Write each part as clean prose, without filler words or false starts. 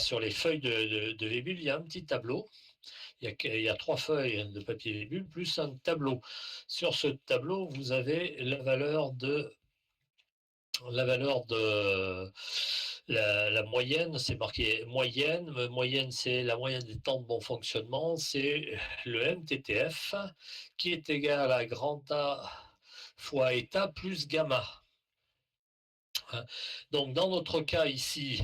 sur les feuilles de Vébule, il y a un petit tableau. Il y a 3 feuilles de papier Vébule plus un tableau. Sur ce tableau, vous avez la valeur de la moyenne, c'est marqué moyenne. Moyenne, c'est la moyenne des temps de bon fonctionnement, c'est le MTTF qui est égal à grand A fois eta plus gamma. Donc dans notre cas ici,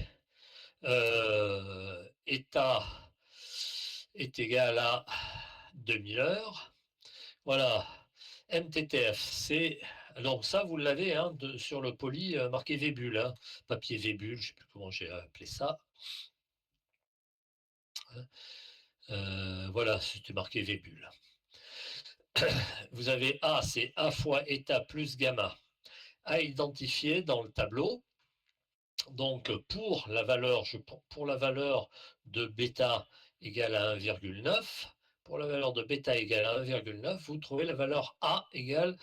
eta est égal à 2000 heures. Voilà. MTTF, c'est... Donc ça, vous l'avez hein, sur le poli marqué Vébule, hein, papier Vébule, je ne sais plus comment j'ai appelé ça. Voilà, c'était marqué Vébule. Vous avez A, c'est A fois eta plus gamma à identifier dans le tableau. Donc pour la valeur de bêta égale à 1,9, pour la valeur de bêta égale à 1,9, vous trouvez la valeur A égale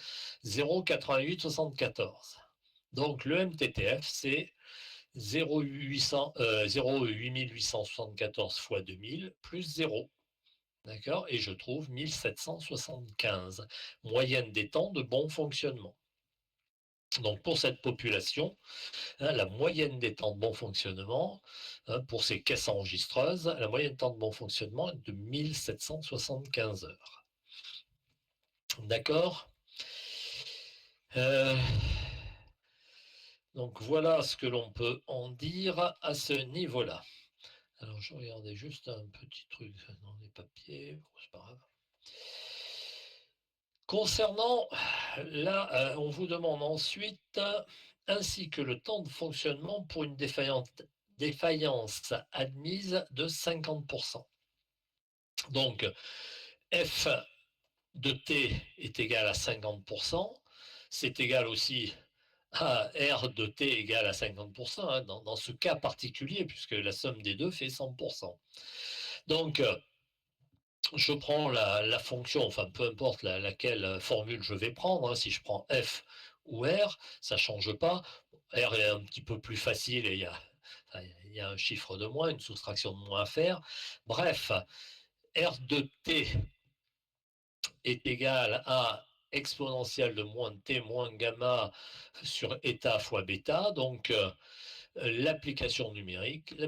0,8874. Donc le MTTF, c'est 0,8874 fois 2000 plus 0. D'accord? Et je trouve 1775, moyenne des temps de bon fonctionnement. Donc pour cette population, la moyenne des temps de bon fonctionnement, pour ces caisses enregistreuses, la moyenne des temps de bon fonctionnement est de 1775 heures. D'accord? Donc voilà ce que l'on peut en dire à ce niveau-là. Alors je regardais juste un petit truc dans les papiers, bon, c'est pas grave. Concernant, là, on vous demande ensuite, ainsi que le temps de fonctionnement pour une défaillance admise de 50%. Donc, F de T est égal à 50%, c'est égal aussi à R de T égale à 50%, hein, dans ce cas particulier, puisque la somme des deux fait 100%. Donc, je prends la fonction, enfin peu importe laquelle formule je vais prendre, hein, si je prends F ou R, ça ne change pas. R est un petit peu plus facile et il y a un chiffre de moins, une soustraction de moins à faire. Bref, R de T est égal à exponentielle de moins T moins gamma sur eta fois bêta, donc l'application numérique va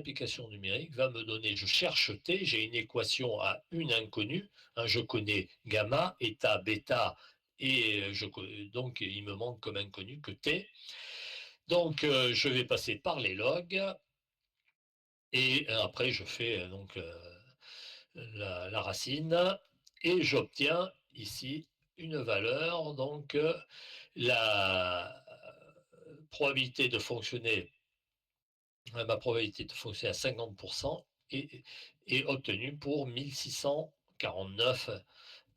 me donner, je cherche T, j'ai une équation à une inconnue, hein, je connais gamma, eta, bêta, et donc il me manque comme inconnu que T. Donc je vais passer par les logs, et après je fais donc la racine, et j'obtiens ici une valeur, donc la probabilité de fonctionner, ma probabilité de fonctionner à 50% est obtenue pour 1649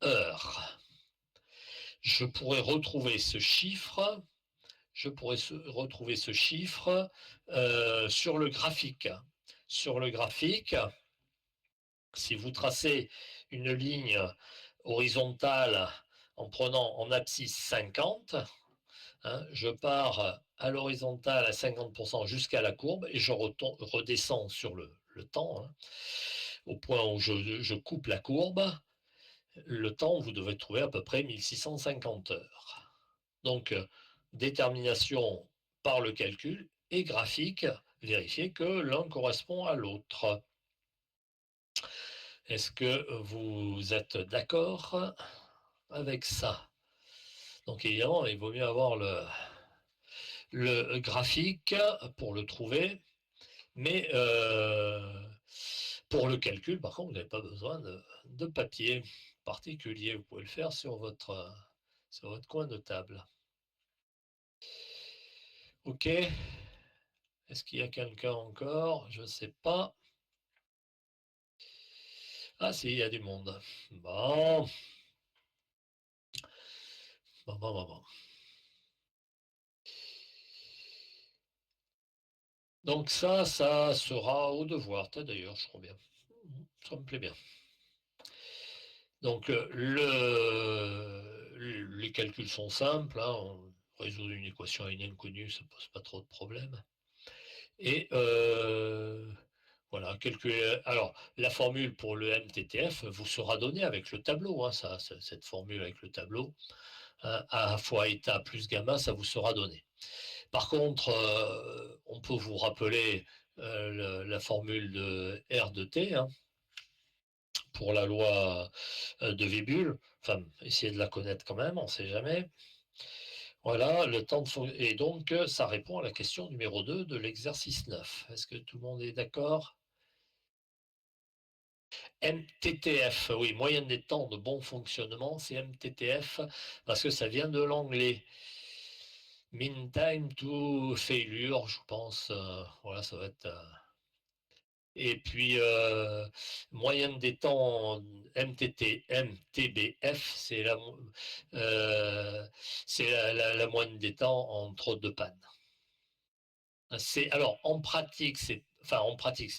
heures. Je pourrais retrouver ce chiffre, sur le graphique. Sur le graphique, si vous tracez une ligne horizontale en prenant en abscisse 50, hein, je pars à l'horizontale à 50% jusqu'à la courbe et je redescends sur le temps, hein, au point où je coupe la courbe. Le temps, vous devez trouver à peu près 1650 heures. Donc, détermination par le calcul et graphique, vérifier que l'un correspond à l'autre. Est-ce que vous êtes d'accord avec ça? Donc évidemment, il vaut mieux avoir le graphique pour le trouver, mais pour le calcul, par contre, vous n'avez pas besoin de papier particulier. Vous pouvez le faire sur votre coin de table. Ok. Est-ce qu'il y a quelqu'un encore? Je ne sais pas. Ah si, il y a du monde. Bon. Bon. Donc ça sera au devoir. D'ailleurs, je crois bien. Ça me plaît bien. Donc les calculs sont simples. Hein. On résout une équation à une inconnue, ça ne pose pas trop de problèmes. Et Voilà, alors la formule pour le MTTF vous sera donnée avec le tableau, hein, cette formule avec le tableau, hein, A fois état plus gamma, ça vous sera donné. Par contre, on peut vous rappeler, la formule de R de T, hein, pour la loi, de Weibull, enfin, essayez de la connaître quand même, on ne sait jamais. Voilà, le temps de fon et donc ça répond à la question numéro 2 de l'exercice 9. Est-ce que tout le monde est d'accord? MTTF, oui, moyenne des temps de bon fonctionnement, c'est MTTF parce que ça vient de l'anglais. Mean time to failure, je pense, voilà, ça va être, et puis, moyenne des temps MTBF, heu, c'est la moyenne des temps entre 2 pannes. Alors en pratique, c'est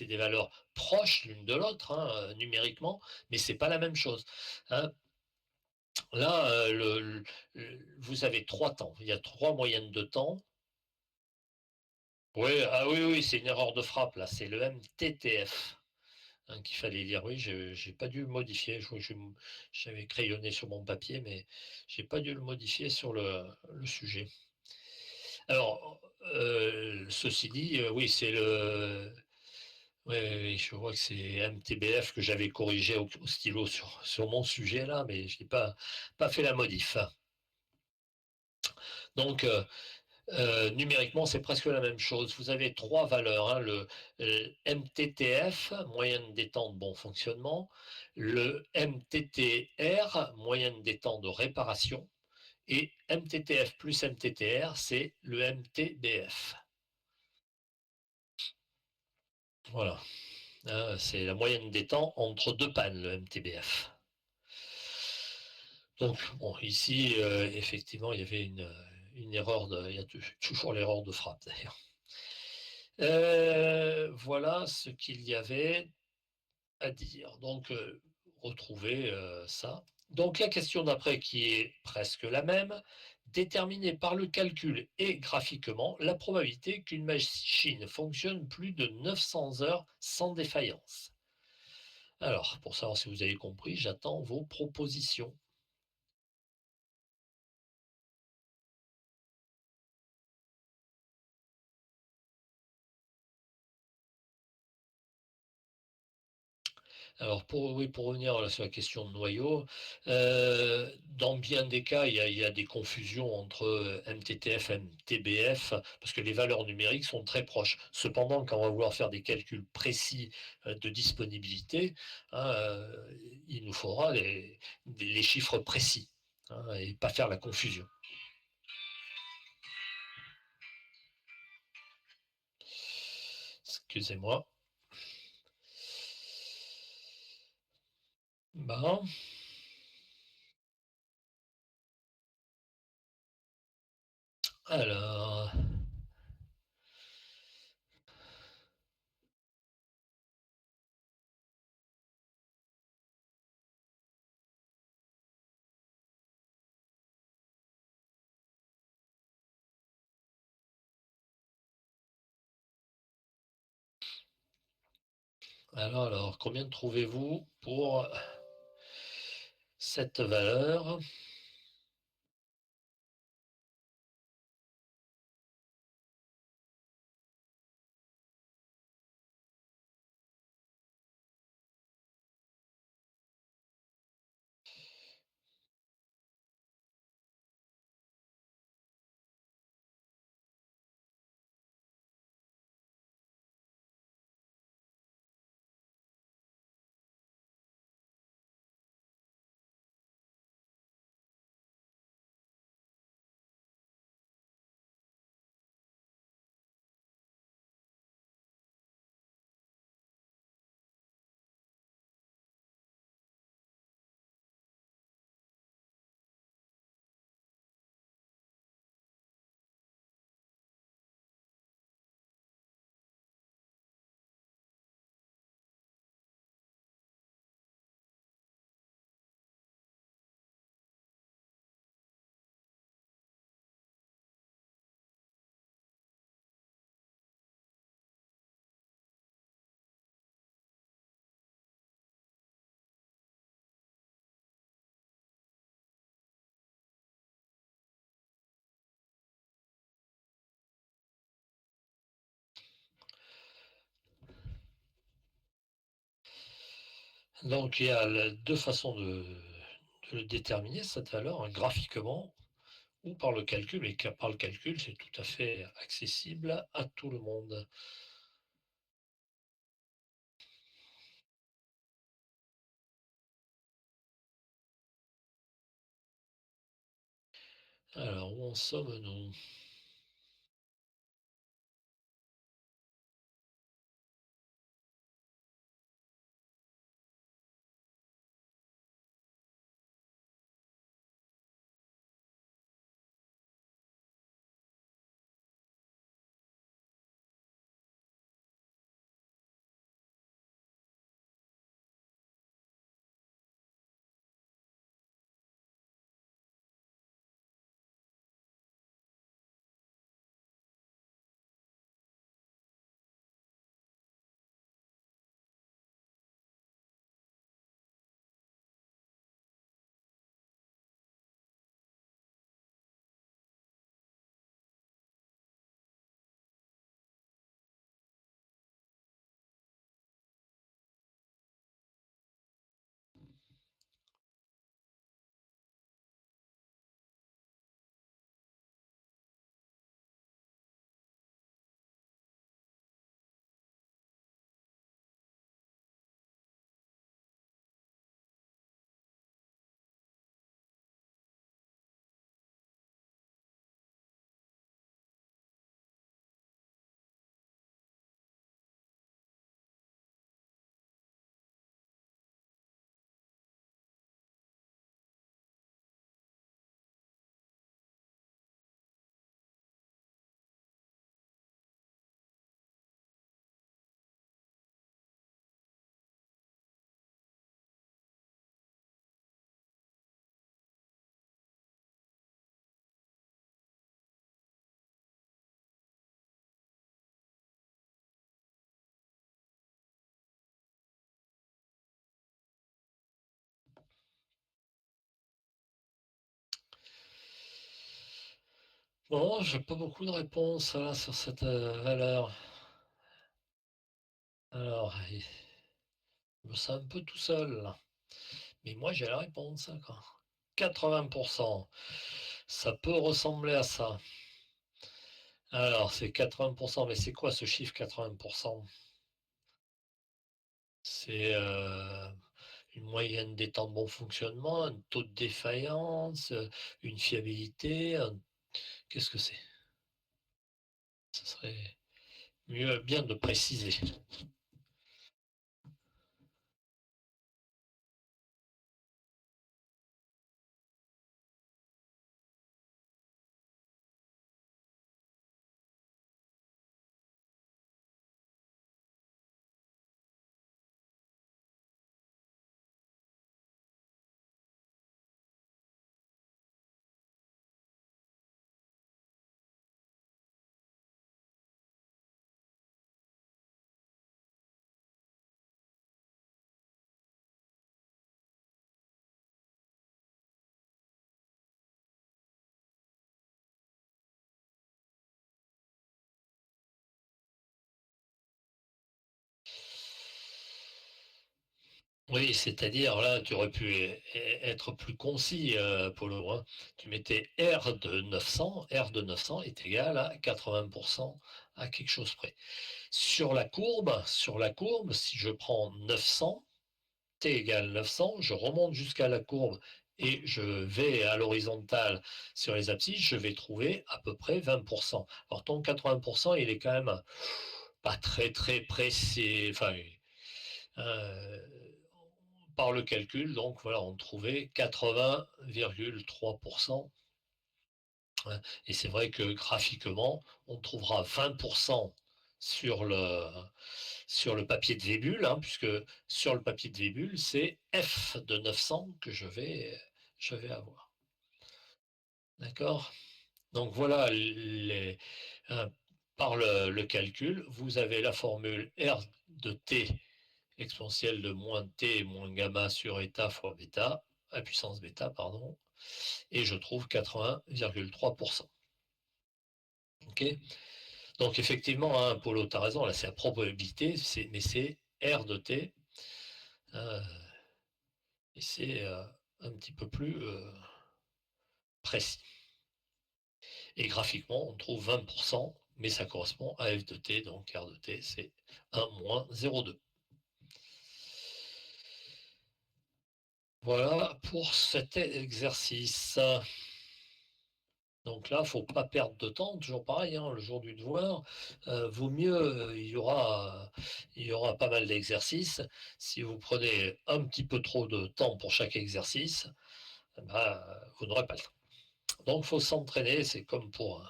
des valeurs proches l'une de l'autre, hein, numériquement, mais c'est pas la même chose, hein. Là, vous avez 3 temps. Il y a 3 moyennes de temps. Oui, ah oui, oui, c'est une erreur de frappe là, c'est le MTTF, hein, qu'il fallait lire. Oui, je j'ai pas dû le modifier. J'avais crayonné sur mon papier, mais j'ai pas dû le modifier sur le sujet. Alors, ceci dit, oui, c'est le oui, oui, oui, je vois que c'est MTBF que j'avais corrigé au stylo sur mon sujet là, mais je n'ai pas fait la modif. Donc, numériquement, c'est presque la même chose. Vous avez 3 valeurs, hein, le MTTF, moyenne des temps de bon fonctionnement, le MTTR, moyenne des temps de réparation, et MTTF plus MTTR, c'est le MTBF. Voilà, hein, c'est la moyenne des temps entre 2 pannes, le MTBF. Donc bon, ici, effectivement, il y avait une erreur il y a toujours l'erreur de frappe d'ailleurs. Voilà ce qu'il y avait à dire. Donc, retrouvez, ça. Donc la question d'après qui est presque la même, déterminer par le calcul et graphiquement la probabilité qu'une machine fonctionne plus de 900 heures sans défaillance. Alors, pour savoir si vous avez compris, j'attends vos propositions. Alors oui, pour revenir là sur la question de noyau, dans bien des cas, il y a des confusions entre, MTTF, MTBF, parce que les valeurs numériques sont très proches. Cependant, quand on va vouloir faire des calculs précis, de disponibilité, hein, il nous faudra les chiffres précis, hein, et pas faire la confusion. Excusez-moi. Ben, alors alors, combien trouvez-vous pour cette valeur? Donc il y a deux façons de le déterminer, cette valeur, hein, graphiquement ou par le calcul, et par le calcul, c'est tout à fait accessible à tout le monde. Alors, où en sommes-nous? Bon, j'ai pas beaucoup de réponses là, sur cette valeur. Alors, je me sens un peu tout seul là. Mais moi, j'ai la réponse, quoi. 80%. Ça peut ressembler à ça. Alors, c'est 80%, mais c'est quoi ce chiffre 80%? C'est une moyenne des temps de bon fonctionnement, un taux de défaillance, une fiabilité. Qu'est-ce que c'est? Ce serait mieux bien de préciser. Oui, c'est-à-dire là, tu aurais pu être plus concis, Polo, hein. Tu mettais R de 900 est égal à 80% à quelque chose près. Sur la courbe, si je prends 900, T égale 900, je remonte jusqu'à la courbe et je vais à l'horizontale sur les abscisses, je vais trouver à peu près 20%. Alors ton 80%, il est quand même pas très très précis, enfin, euh, par le calcul, donc voilà, on trouvait 80,3%. Et c'est vrai que graphiquement, on trouvera 20% sur le, sur le papier de Vébule, hein, puisque sur le papier de Vébule, c'est F de 900 que je vais avoir. D'accord? Donc voilà, par le calcul, vous avez la formule R de T exponentielle de moins T moins gamma sur état fois bêta, à puissance bêta, pardon, et je trouve 80,3%. Ok. Donc effectivement, hein, Polo, tu as raison, là c'est la probabilité, mais c'est R de T. et c'est un petit peu plus précis. Et graphiquement, on trouve 20%, mais ça correspond à f de t, donc r de t, c'est 1 moins 0,2. Voilà pour cet exercice. Donc là, il ne faut pas perdre de temps, toujours pareil, hein, le jour du devoir, vaut mieux, il y aura pas mal d'exercices. Si vous prenez un petit peu trop de temps pour chaque exercice, eh ben, vous n'aurez pas le temps. Donc il faut s'entraîner, c'est comme pour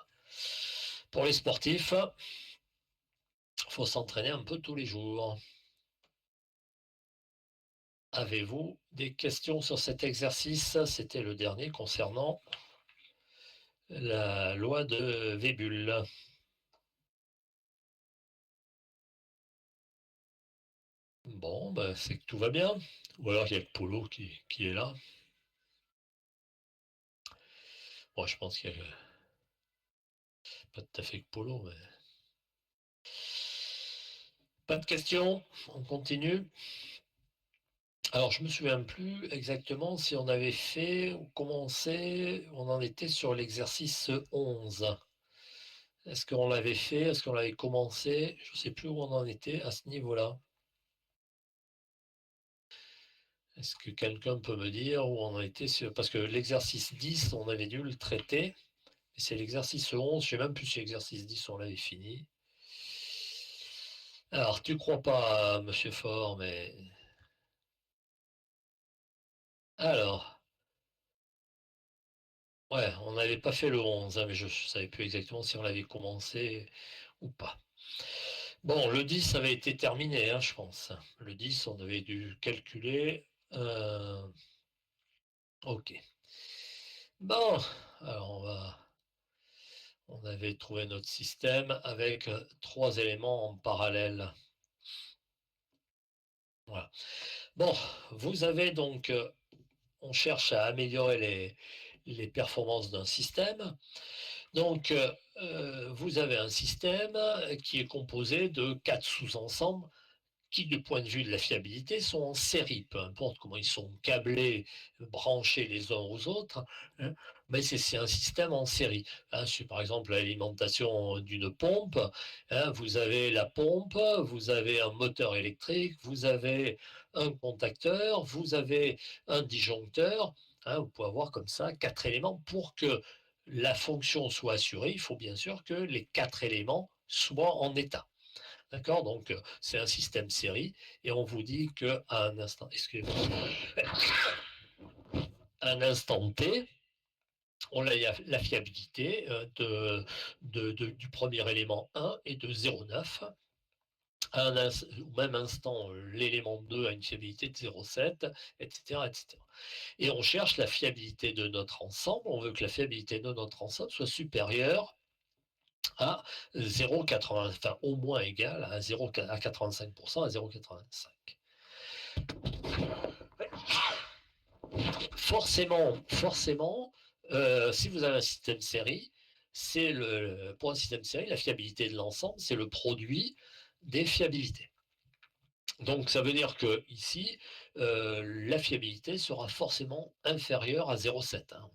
les sportifs, il faut s'entraîner un peu tous les jours. Avez-vous des questions sur cet exercice? C'était le dernier concernant la loi de Weibull. Bon, ben, c'est que tout va bien. Ou alors il y a que Polo qui est là. Bon, je pense qu'il y a pas tout à fait que Polo, mais... Pas de questions, on continue. Alors, je me souviens plus exactement si on avait fait ou commencé, on en était sur l'exercice 11. Est-ce qu'on l'avait fait? Est-ce qu'on l'avait commencé? Je ne sais plus où on en était à ce niveau-là. Est-ce que quelqu'un peut me dire où on en était parce que l'exercice 10, on avait dû le traiter. Et c'est l'exercice 11, je ne sais même plus si l'exercice 10, on l'avait fini. Alors, tu crois pas, Monsieur Faure, mais... Alors, ouais, on n'avait pas fait le 11, hein, mais je ne savais plus exactement si on l'avait commencé ou pas. Bon, le 10 avait été terminé, hein, je pense. Le 10, on avait dû calculer. Ok. Bon, alors on avait trouvé notre système avec 3 éléments en parallèle. Voilà. Bon, vous avez donc, on cherche à améliorer les performances d'un système. Donc, vous avez un système qui est composé de 4 sous-ensembles qui, du point de vue de la fiabilité, sont en série, peu importe comment ils sont câblés, branchés les uns aux autres, hein, mais c'est un système en série. Hein, sur, par exemple, l'alimentation d'une pompe, hein, vous avez la pompe, vous avez un moteur électrique, vous avez un contacteur, vous avez un disjoncteur. Hein, vous pouvez avoir comme ça 4 éléments pour que la fonction soit assurée. Il faut bien sûr que les 4 éléments soient en état. D'accord? Donc, c'est un système série et on vous dit qu'à un instant, excusez-moi, un instant T, on a la fiabilité du premier élément 1 et de 0,9. Au même instant, l'élément 2 a une fiabilité de 0,7, etc., etc. Et on cherche la fiabilité de notre ensemble. On veut que la fiabilité de notre ensemble soit supérieure à 0,80, enfin au moins égal à 85%, à 0,85. Forcément, si vous avez un système série, pour un système série, la fiabilité de l'ensemble, c'est le produit des fiabilités. Donc ça veut dire que ici, la fiabilité sera forcément inférieure à 0,7. Hein.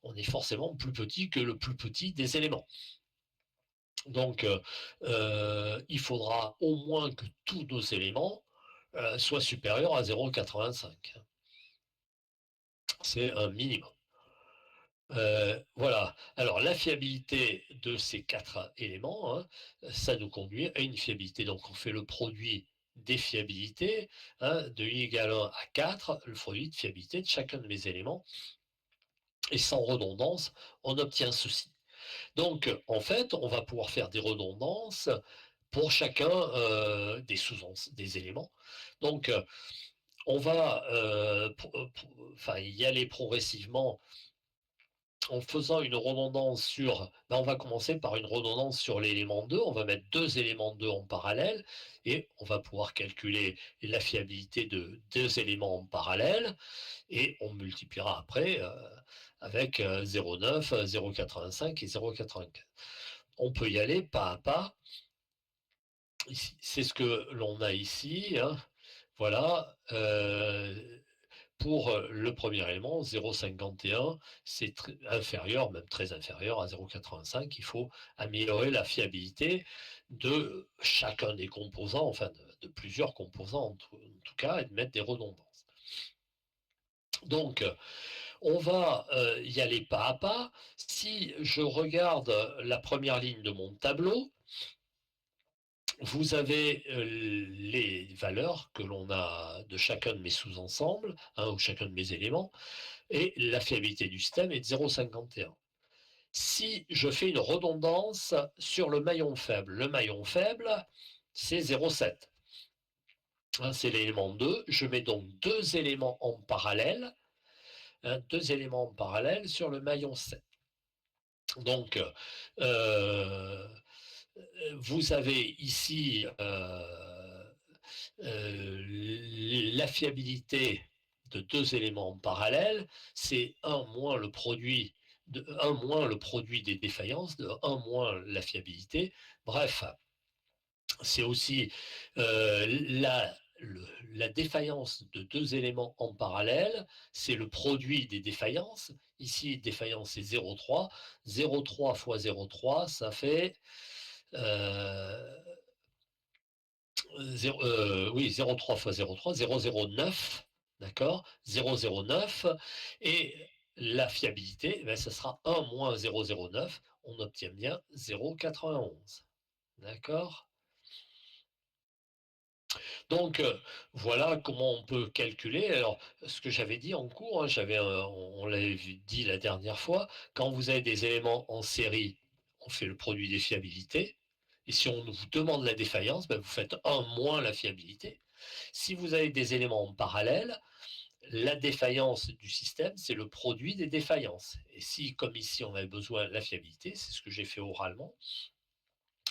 On est forcément plus petit que le plus petit des éléments. Donc il faudra au moins que tous nos éléments soient supérieurs à 0,85. C'est un minimum. Voilà. Alors, la fiabilité de ces 4 éléments, hein, ça nous conduit à une fiabilité. Donc, on fait le produit des fiabilités, hein, de i égale 1 à 4, le produit de fiabilité de chacun de mes éléments. Et sans redondance, on obtient ceci. Donc, en fait, on va pouvoir faire des redondances pour chacun des éléments. Donc, on va y aller progressivement en faisant une redondance on va commencer par une redondance sur l'élément 2, on va mettre 2 éléments 2 en parallèle, et on va pouvoir calculer la fiabilité de 2 éléments en parallèle, et on multipliera après avec 0,9, 0,85 et 0,84. On peut y aller pas à pas. C'est ce que l'on a ici. Hein. Voilà. pour le premier élément, 0,51, c'est inférieur, même très inférieur à 0,85. Il faut améliorer la fiabilité de chacun des composants, enfin de plusieurs composants en tout cas, et de mettre des redondances. Donc, on va y aller pas à pas. Si je regarde la première ligne de mon tableau, vous avez les valeurs que l'on a de chacun de mes sous-ensembles, ou chacun de mes éléments, et la fiabilité du système est de 0,51. Si je fais une redondance sur le maillon faible, c'est 0,7. Hein, c'est l'élément 2. Je mets donc deux éléments en parallèle, sur le maillon 7. Donc, vous avez ici la fiabilité de deux éléments en parallèle, c'est 1 moins le produit des défaillances, de 1 moins la fiabilité. Bref, c'est aussi la défaillance de deux éléments en parallèle, c'est le produit des défaillances. Ici, défaillance c'est 0,3. 0,3 fois 0,3, ça fait 0,3 fois 0,3, 0,09, d'accord, 0,09, et la fiabilité, ça sera 1 moins 0,09, on obtient bien 0,91, d'accord. Donc, voilà comment on peut calculer. Alors, ce que j'avais dit en cours, hein, on l'avait dit la dernière fois, quand vous avez des éléments en série, on fait le produit des fiabilités. Et si on vous demande la défaillance, vous faites 1 moins la fiabilité. Si vous avez des éléments en parallèle, la défaillance du système, c'est le produit des défaillances. Et si, comme ici, on avait besoin de la fiabilité, c'est ce que j'ai fait oralement,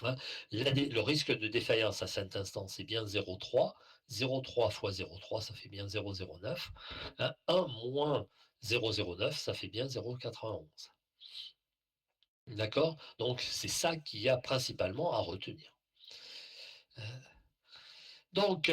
hein, le risque de défaillance à cet instant, c'est bien 0,3. 0,3 fois 0,3, ça fait bien 0,09. 1 moins 0,09, ça fait bien 0,91. D'accord? Donc, c'est ça qu'il y a principalement à retenir. Donc,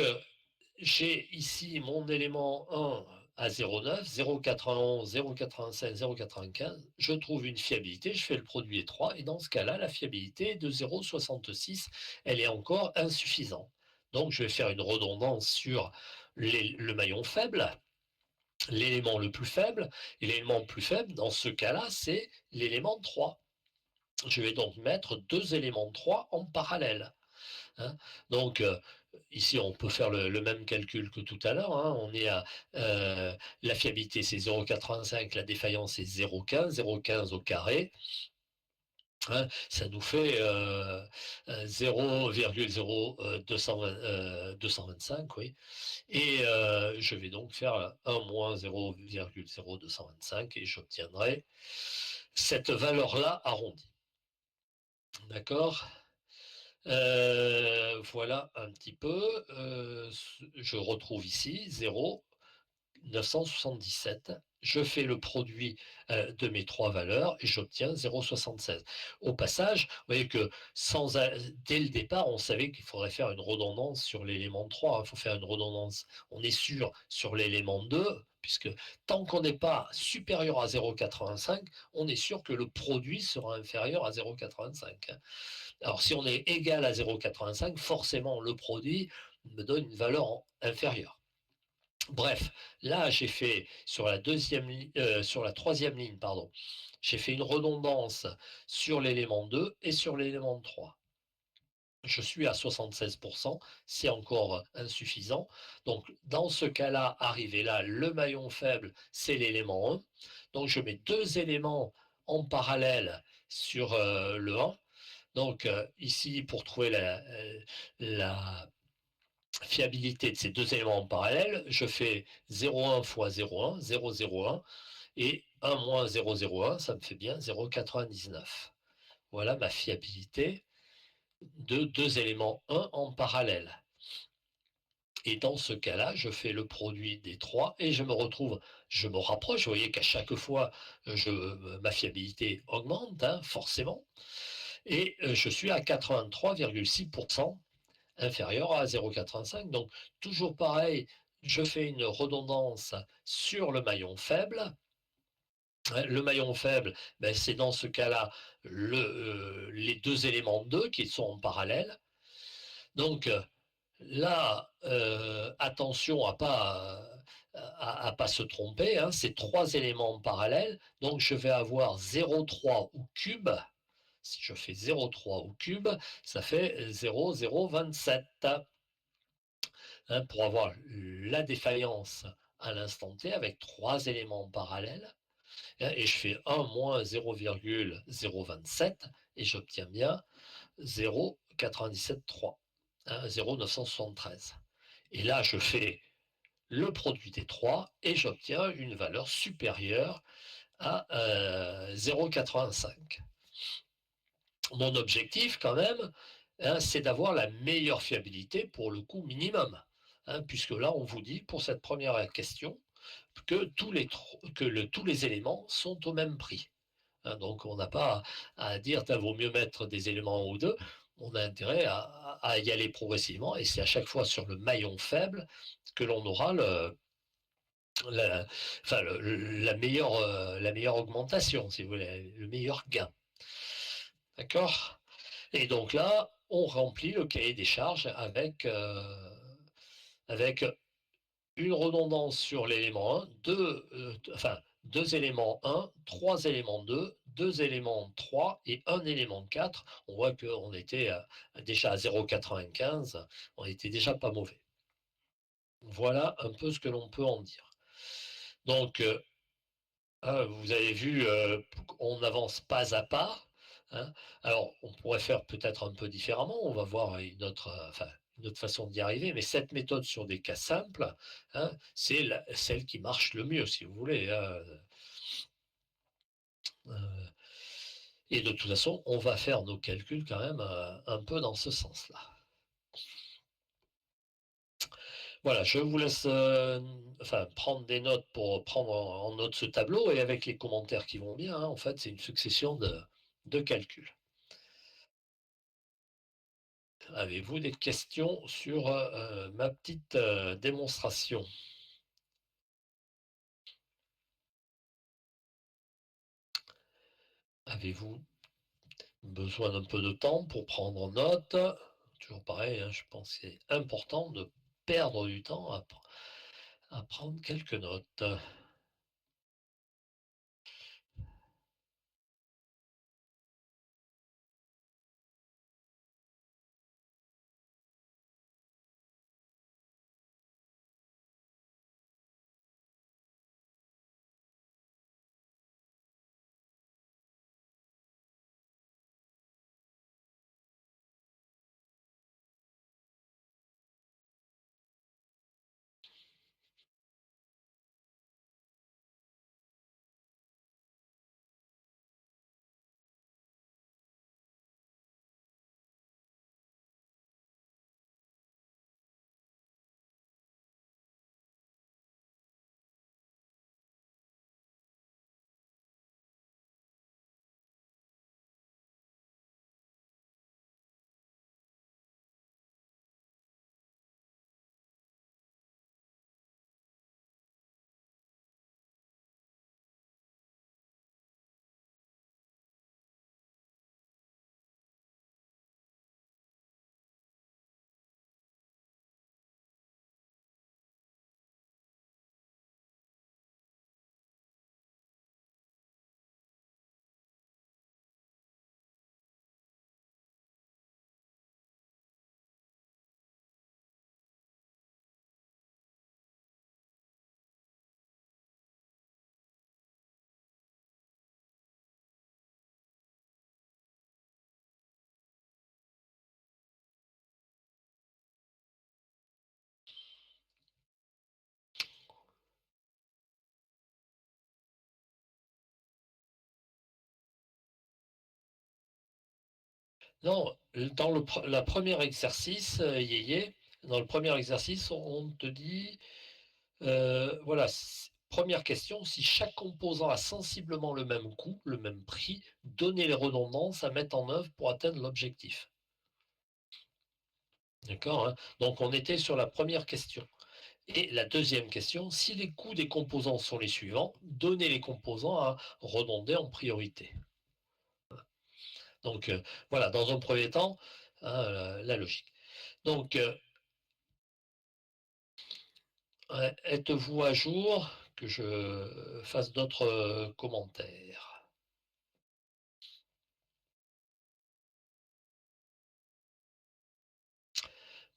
j'ai ici mon élément 1 à 0,9, 0,91, 0,85, 0,95. Je trouve une fiabilité, je fais le produit des 3, et dans ce cas-là, la fiabilité est de 0,66. Elle est encore insuffisante. Donc, je vais faire une redondance sur le maillon faible, l'élément le plus faible, et l'élément le plus faible, dans ce cas-là, c'est l'élément 3. Je vais donc mettre deux éléments 3 en parallèle. Hein. Donc, ici, on peut faire le même calcul que tout à l'heure. Hein. On est à la fiabilité, c'est 0,85, la défaillance, c'est 0,15, 0,15 au carré. Hein, ça nous fait 0,0225, oui. Et je vais donc faire 1 moins 0,0225 et j'obtiendrai cette valeur-là arrondie. D'accord? Voilà un petit peu. Je retrouve ici 0,977. Je fais le produit de mes trois valeurs et j'obtiens 0,76. Au passage, vous voyez que dès le départ, on savait qu'il faudrait faire une redondance sur l'élément 3. Il faut faire une redondance, on est sûr, sur l'élément 2, puisque tant qu'on n'est pas supérieur à 0,85, on est sûr que le produit sera inférieur à 0,85. Alors, si on est égal à 0,85, forcément, le produit me donne une valeur inférieure. Bref, là, j'ai fait sur la troisième ligne, pardon, j'ai fait une redondance sur l'élément 2 et sur l'élément 3. Je suis à 76%, c'est encore insuffisant. Donc, dans ce cas-là, arrivé là, le maillon faible, c'est l'élément 1. Donc, je mets deux éléments en parallèle sur le 1. Donc, ici, pour trouver la fiabilité de ces deux éléments en parallèle, je fais 0,1 fois 0,1, 0,01, et 1 moins 0,01, ça me fait bien 0,99. Voilà ma fiabilité de deux éléments 1 en parallèle. Et dans ce cas-là, je fais le produit des trois et je me rapproche. Vous voyez qu'à chaque fois, ma fiabilité augmente, hein, forcément. Et je suis à 83,6%, inférieur à 0,85. Donc, toujours pareil, je fais une redondance sur le maillon faible. Le maillon faible, ben, c'est dans ce cas-là les 2 éléments 2 qui sont en parallèle. Donc là, attention à pas se tromper, hein, c'est 3 éléments en parallèle, donc je vais avoir 0,3 au cube. Si je fais 0,3 au cube, ça fait 0,027, hein, pour avoir la défaillance à l'instant T avec 3 éléments en parallèle. Et je fais 1 moins 0,027 et j'obtiens bien 0,973, hein, 0,973. Et là, je fais le produit des trois et j'obtiens une valeur supérieure à 0,85. Mon objectif, quand même, hein, c'est d'avoir la meilleure fiabilité pour le coût minimum. Hein, puisque là, on vous dit, pour cette première question, que tous les éléments sont au même prix. Hein, donc, on n'a pas à dire qu'il vaut mieux mettre des éléments 1 ou 2. On a intérêt à y aller progressivement. Et c'est à chaque fois sur le maillon faible que l'on aura la, enfin, la meilleure augmentation, si vous voulez, le meilleur gain. D'accord? Et donc là, on remplit le cahier des charges avec une redondance sur l'élément 1, deux éléments 1, 3 éléments 2, 2 éléments 3 et un élément 4. On voit qu'on était déjà à 0,95, on était déjà pas mauvais. Voilà un peu ce que l'on peut en dire. Donc, vous avez vu, on avance pas à pas, hein. Alors, on pourrait faire peut-être un peu différemment. On va voir une autre façon d'y arriver, mais cette méthode sur des cas simples, hein, c'est celle qui marche le mieux, si vous voulez, hein. Et de toute façon, on va faire nos calculs quand même un peu dans ce sens-là. Voilà, je vous laisse prendre des notes pour prendre en note ce tableau et avec les commentaires qui vont bien, hein, en fait, c'est une succession de calculs. Avez-vous des questions sur ma petite démonstration? Avez-vous besoin d'un peu de temps pour prendre note? Toujours pareil, hein, je pense que c'est important de perdre du temps à prendre quelques notes. Non, dans la premier exercice, Yéyé, dans le premier exercice, on te dit, voilà, première question, si chaque composant a sensiblement le même coût, le même prix, donnez les redondances à mettre en œuvre pour atteindre l'objectif. D'accord, hein? Donc on était sur la première question. Et la deuxième question, si les coûts des composants sont les suivants, donnez les composants à redonder en priorité. Donc voilà, dans un premier temps, hein, la logique. Donc, êtes-vous à jour que je fasse d'autres commentaires?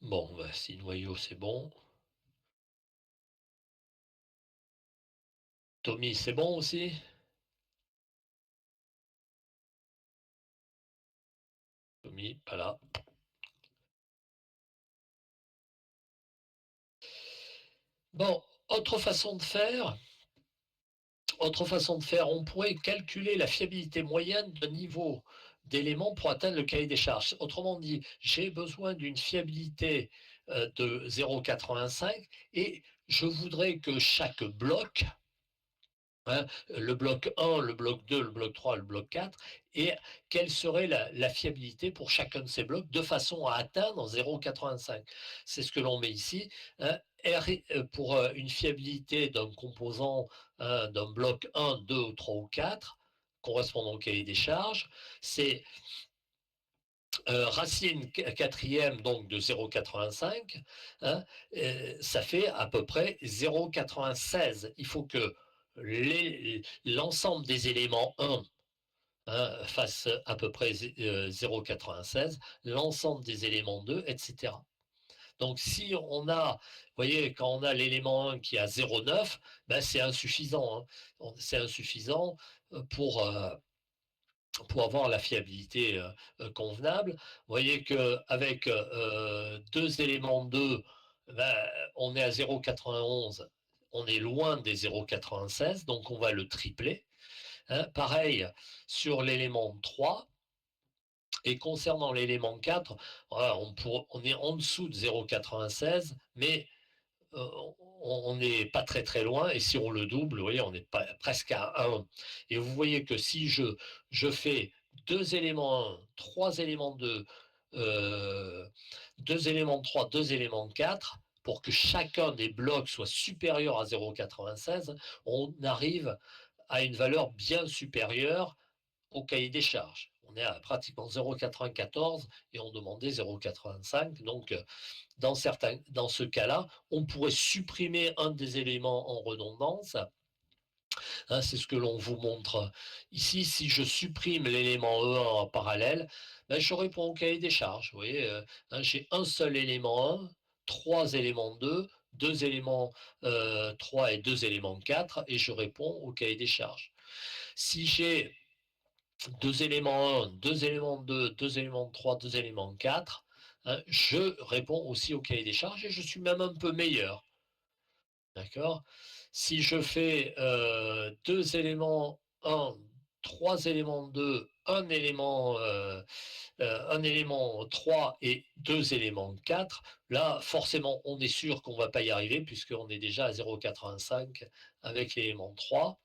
Bon, bah, si noyau, c'est bon. Tommy, c'est bon aussi? Tommy, pas là. Bon, autre façon de faire, on pourrait calculer la fiabilité moyenne d'un niveau d'éléments pour atteindre le cahier des charges. Autrement dit, j'ai besoin d'une fiabilité de 0,85 et je voudrais que chaque bloc, hein, le bloc 1, le bloc 2, le bloc 3, le bloc 4, et quelle serait la fiabilité pour chacun de ces blocs de façon à atteindre 0,85. C'est ce que l'on met ici. Hein, pour une fiabilité d'un composant, hein, d'un bloc 1, 2, 3 ou 4, correspondant au cahier des charges, c'est racine quatrième donc de 0,85, hein, ça fait à peu près 0,96. Il faut que l'ensemble des éléments 1, hein, fasse à peu près 0,96, l'ensemble des éléments 2, etc. Donc si on a, vous voyez, quand on a l'élément 1 qui a 0,9, ben c'est insuffisant. Hein. C'est insuffisant pour avoir la fiabilité convenable. Vous voyez qu'avec deux éléments 2, ben, on est à 0,91, on est loin des 0,96, donc on va le tripler. Hein. Pareil sur l'élément 3. Et concernant l'élément 4, voilà, on est en dessous de 0,96, mais euh, on n'est pas très très loin, et si on le double, vous voyez, on est presque à 1. Et vous voyez que si je fais 2 éléments 1, 3 éléments 2, 2 éléments 3, 2 éléments 4, pour que chacun des blocs soit supérieur à 0,96, on arrive à une valeur bien supérieure au cahier des charges. On est à pratiquement 0,94 et on demandait 0,85. Donc, dans ce cas-là, on pourrait supprimer un des éléments en redondance. Hein, c'est ce que l'on vous montre ici. Si je supprime l'élément E1 en parallèle, ben, je réponds au cahier des charges. Vous voyez, hein, j'ai un seul élément 1, 3 éléments 2, 2 éléments 3 et 2 éléments 4, et je réponds au cahier des charges. Si j'ai 2 éléments 1, 2 éléments 2, 2 éléments 3, 2 éléments 4, hein, je réponds aussi au cahier des charges et je suis même un peu meilleur. D'accord. Si je fais 2 éléments 1, 3 éléments 2, un élément 3 et 2 éléments 4, là, forcément, on est sûr qu'on ne va pas y arriver puisqu'on est déjà à 0,85 avec l'élément 3.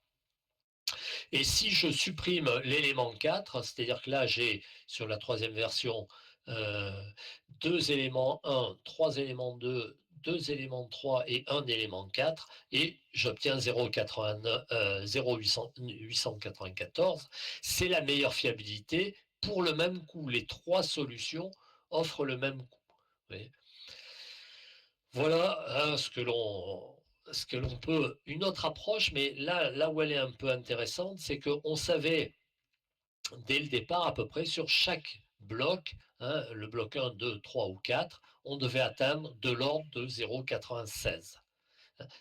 Et si je supprime l'élément 4, c'est-à-dire que là, j'ai sur la troisième version 2 éléments 1, 3 éléments 2, 2 éléments 3 et un élément 4, et j'obtiens 0,894. C'est la meilleure fiabilité pour le même coût. Les trois solutions offrent le même coût. Voilà hein, ce que l'on peut. Une autre approche, mais là où elle est un peu intéressante, c'est qu'on savait dès le départ à peu près sur chaque bloc, hein, le bloc 1, 2, 3 ou 4, on devait atteindre de l'ordre de 0,96.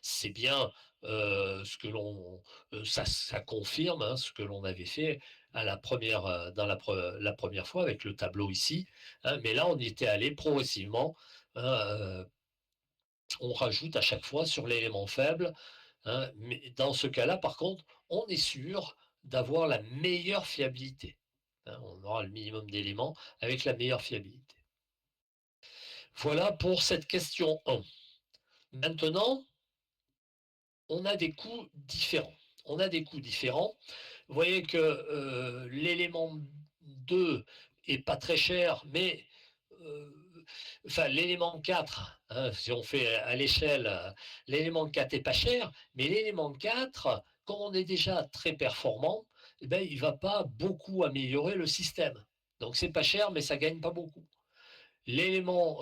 C'est bien ça confirme hein, ce que l'on avait fait à la première, dans la première fois avec le tableau ici, hein, mais là on y était allé progressivement. Hein, on rajoute à chaque fois sur l'élément faible. Hein, mais dans ce cas-là, par contre, on est sûr d'avoir la meilleure fiabilité. Hein, on aura le minimum d'éléments avec la meilleure fiabilité. Voilà pour cette question 1. Maintenant, on a des coûts différents. On a des coûts différents. Vous voyez que l'élément 2 est pas très cher, mais enfin l'élément 4, hein, si on fait à l'échelle, l'élément 4 est pas cher, mais l'élément 4, comme on est déjà très performant, eh ben, il va pas beaucoup améliorer le système. Donc c'est pas cher, mais ça gagne pas beaucoup. L'élément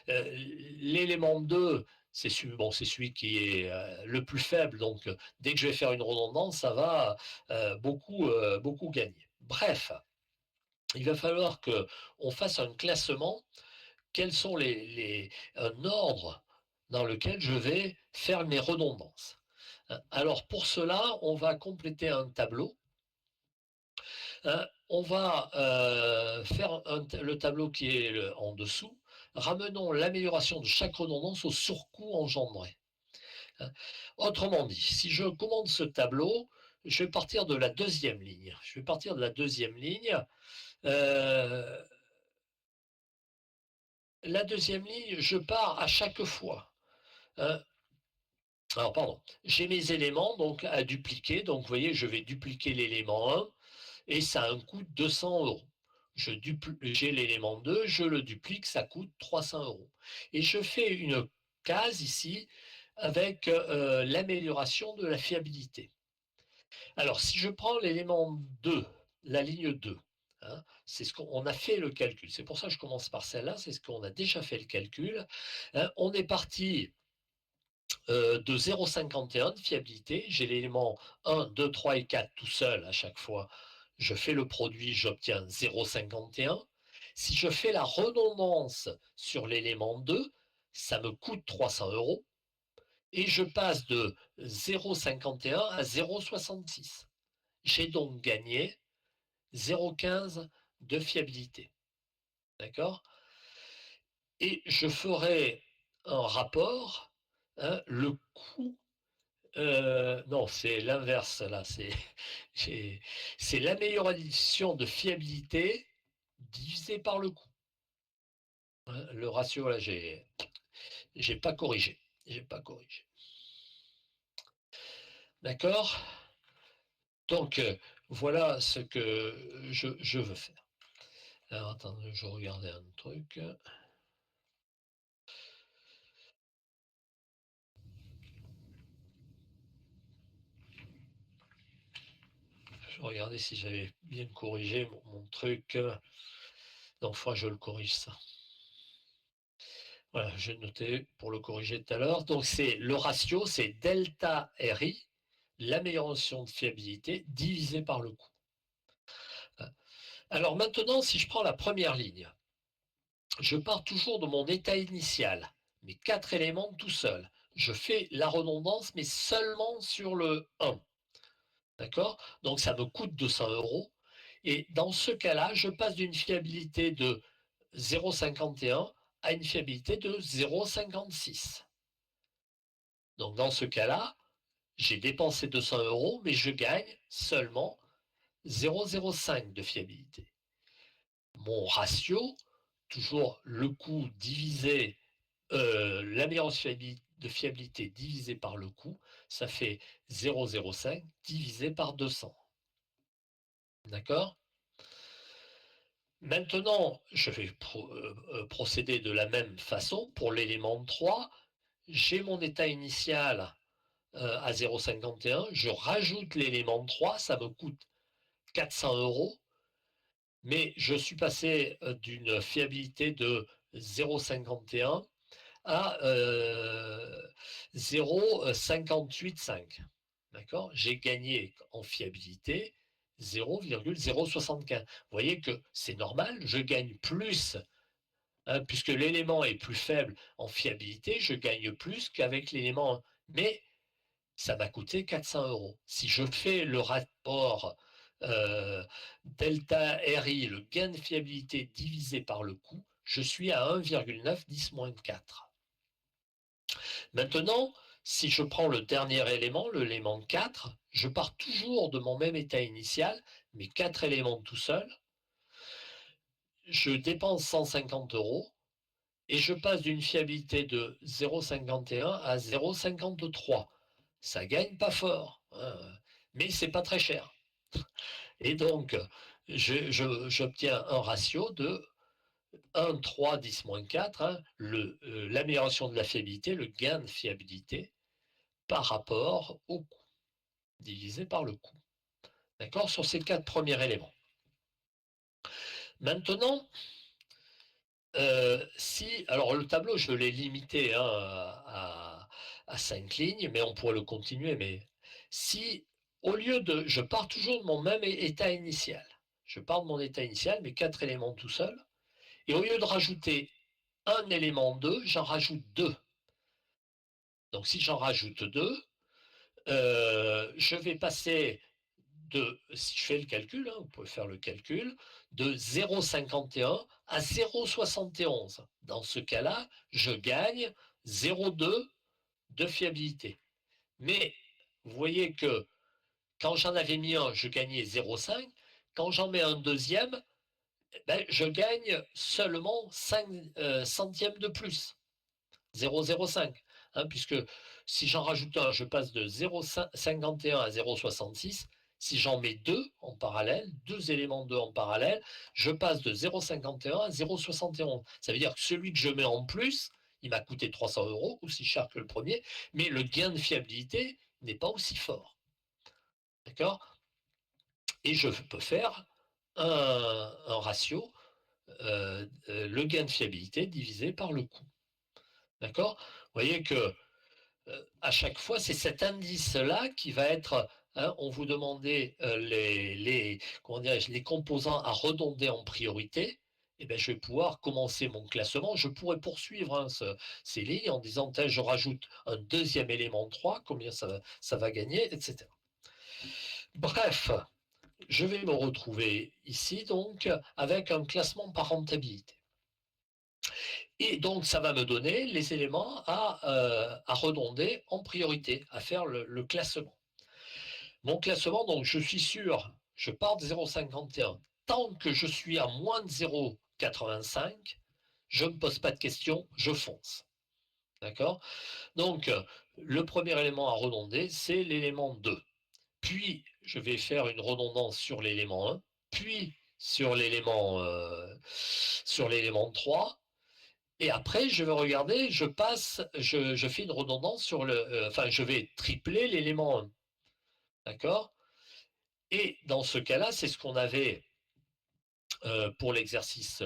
l'élément 2, bon, c'est celui qui est le plus faible, donc dès que je vais faire une redondance, ça va beaucoup gagner. Bref, il va falloir qu'on fasse un classement, quels sont un ordre dans lequel je vais faire mes redondances. Alors pour cela, on va compléter un tableau. On va faire le tableau qui est en dessous. Ramenons l'amélioration de chaque redondance au surcoût engendré. Hein. Autrement dit, si je commande ce tableau, je vais partir de la deuxième ligne. Je vais partir de la deuxième ligne. La deuxième ligne, je pars à chaque fois. Hein. Alors, pardon, j'ai mes éléments donc à dupliquer. Donc, vous voyez, je vais dupliquer l'élément 1 et ça a un coût de 200 euros. J'ai l'élément 2, je le duplique, ça coûte 300 euros. Et je fais une case ici avec l'amélioration de la fiabilité. Alors, si je prends l'élément 2, la ligne 2, hein, c'est ce qu'on a fait le calcul. C'est pour ça que je commence par celle-là, c'est ce qu'on a déjà fait le calcul. Hein, on est parti de 0,51 de fiabilité. J'ai l'élément 1, 2, 3 et 4 tout seul à chaque fois. Je fais le produit, j'obtiens 0,51. Si je fais la redondance sur l'élément 2, ça me coûte 300 euros. Et je passe de 0,51 à 0,66. J'ai donc gagné 0,15 de fiabilité. D'accord? Et je ferai un rapport, hein, le coût. Non, c'est l'inverse là. C'est l'amélioration de fiabilité divisé par le coût. Hein, le ratio là, j'ai pas corrigé. J'ai pas corrigé. D'accord? Donc voilà ce que je veux faire. Alors attendez, je regardais un truc. Je regardais si j'avais bien corrigé mon truc. Donc il faudra que je le corrige ça. Voilà, j'ai noté pour le corriger tout à l'heure. Donc c'est le ratio, c'est delta RI, l'amélioration de fiabilité divisé par le coût. Alors maintenant, si je prends la première ligne, je pars toujours de mon état initial, mes 4 éléments tout seul. Je fais la redondance, mais seulement sur le 1. D'accord? Donc ça me coûte 200 euros. Et dans ce cas-là, je passe d'une fiabilité de 0,51 à une fiabilité de 0,56. Donc dans ce cas-là, j'ai dépensé 200 euros, mais je gagne seulement 0,05 de fiabilité. Mon ratio, toujours le coût divisé, l'amélioration de fiabilité divisé par le coût, ça fait 0,05 divisé par 200. D'accord? Maintenant, je vais procéder de la même façon pour l'élément 3. J'ai mon état initial à 0,51, je rajoute l'élément 3, ça me coûte 400 euros, mais je suis passé d'une fiabilité de 0,51 à 0,585. D'accord? J'ai gagné en fiabilité 0,075. Vous voyez que c'est normal, je gagne plus, hein, puisque l'élément est plus faible en fiabilité, je gagne plus qu'avec l'élément 1. Mais ça m'a coûté 400 euros. Si je fais le rapport delta RI, le gain de fiabilité divisé par le coût, je suis à 1,9 10-4. Maintenant, si je prends le dernier élément, l'élément 4, je pars toujours de mon même état initial, mes 4 éléments tout seul. Je dépense 150 euros et je passe d'une fiabilité de 0,51 à 0,53. Ça gagne pas fort, hein, mais c'est pas très cher. Et donc, j'obtiens un ratio de 1, 3, 10, moins 4, hein, l'amélioration de la fiabilité, le gain de fiabilité par rapport au coût, divisé par le coût. D'accord? Sur ces 4 premiers éléments. Maintenant, si alors le tableau, je l'ai limité, hein, à 5 lignes, mais on pourrait le continuer, mais si au lieu de je pars toujours de mon même état initial. Je pars de mon état initial, mes 4 éléments tout seuls, et au lieu de rajouter un élément 2, j'en rajoute 2. Donc si j'en rajoute 2, je vais passer si je fais le calcul, hein, vous pouvez faire le calcul, de 0,51 à 0,71. Dans ce cas-là, je gagne 0,2 de fiabilité. Mais vous voyez que quand j'en avais mis un, je gagnais 0,5. Quand j'en mets un deuxième, ben, je gagne seulement 5 centièmes de plus. 0,05, hein, puisque si j'en rajoute un, je passe de 0,51 à 0,66. Si j'en mets deux en parallèle, deux éléments 2 en parallèle, je passe de 0,51 à 0,71. Ça veut dire que celui que je mets en plus, il m'a coûté 300 €, aussi cher que le premier, mais le gain de fiabilité n'est pas aussi fort. D'accord? Et je peux faire un ratio, le gain de fiabilité divisé par le coût. D'accord? Vous voyez que à chaque fois, c'est cet indice-là qui va être, hein, on vous demandait comment les composants à redonder en priorité. Et bien, je vais pouvoir commencer mon classement. Je pourrais poursuivre, hein, ces lignes en disant, je rajoute un deuxième élément 3, combien ça va gagner, etc. Bref, je vais me retrouver ici donc avec un classement par rentabilité. Et donc, ça va me donner les éléments à redonder en priorité, à faire le classement. Mon classement, donc, je suis sûr, je pars de 0,51. Tant que je suis à moins de 0,85, je ne me pose pas de questions, je fonce. D'accord? Donc, le premier élément à redonder, c'est l'élément 2. Puis, je vais faire une redondance sur l'élément 1, puis sur l'élément 3. Et après, je vais regarder, je fais une redondance sur enfin, je vais tripler l'élément 1. D'accord? Et dans ce cas-là, c'est ce qu'on avait pour l'exercice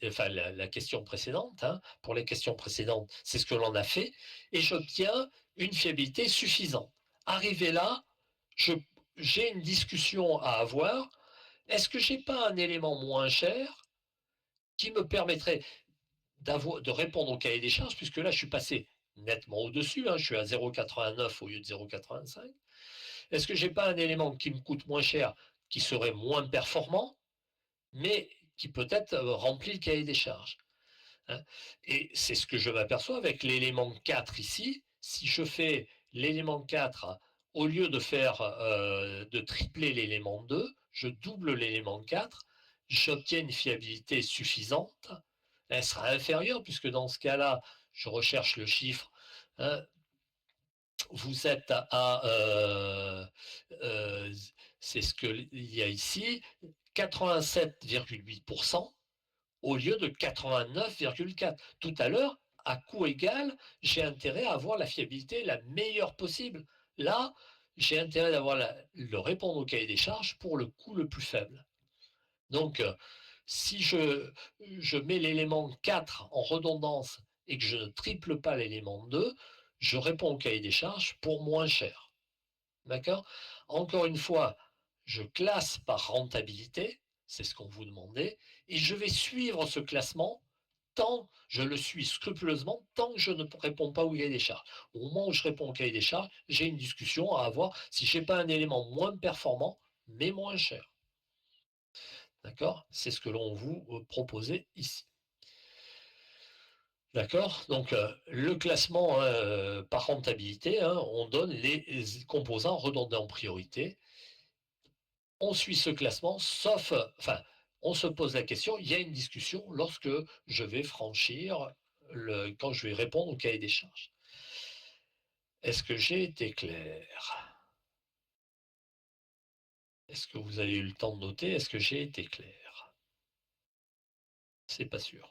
enfin la question précédente, hein. Pour les questions précédentes, c'est ce que l'on a fait, et j'obtiens une fiabilité suffisante. Arrivé là, j'ai une discussion à avoir. Est-ce que j'ai pas un élément moins cher qui me permettrait de répondre au cahier des charges, puisque là, je suis passé nettement au-dessus, hein, je suis à 0,89 au lieu de 0,85. Est-ce que j'ai pas un élément qui me coûte moins cher, qui serait moins performant, mais qui peut-être remplit le cahier des charges, hein? Et c'est ce que je m'aperçois avec l'élément 4 ici. Si je fais l'élément 4, au lieu de tripler l'élément 2, je double l'élément 4, j'obtiens une fiabilité suffisante. Elle sera inférieure, puisque dans ce cas-là, je recherche le chiffre, hein. Vous êtes c'est ce qu'il y a ici, 87,8% au lieu de 89,4. Tout à l'heure, à coût égal, j'ai intérêt à avoir la fiabilité la meilleure possible. Là, j'ai intérêt de répondre au cahier des charges pour le coût le plus faible. Donc, si je mets l'élément 4 en redondance et que je ne triple pas l'élément 2, je réponds au cahier des charges pour moins cher. D'accord? Encore une fois, je classe par rentabilité, c'est ce qu'on vous demandait, et je vais suivre ce classement je le suis scrupuleusement tant que je ne réponds pas au cahier des charges. Au moment où je réponds au cahier des charges, j'ai une discussion à avoir si je n'ai pas un élément moins performant, mais moins cher. D'accord? C'est ce que l'on vous proposait ici. D'accord? Donc, le classement par rentabilité, hein, on donne les composants redondants en priorité. On suit ce classement, sauf, enfin, on se pose la question, il y a une discussion lorsque je vais quand je vais répondre au cahier des charges. Est-ce que j'ai été clair? Est-ce que vous avez eu le temps de noter? Est-ce que j'ai été clair? C'est pas sûr.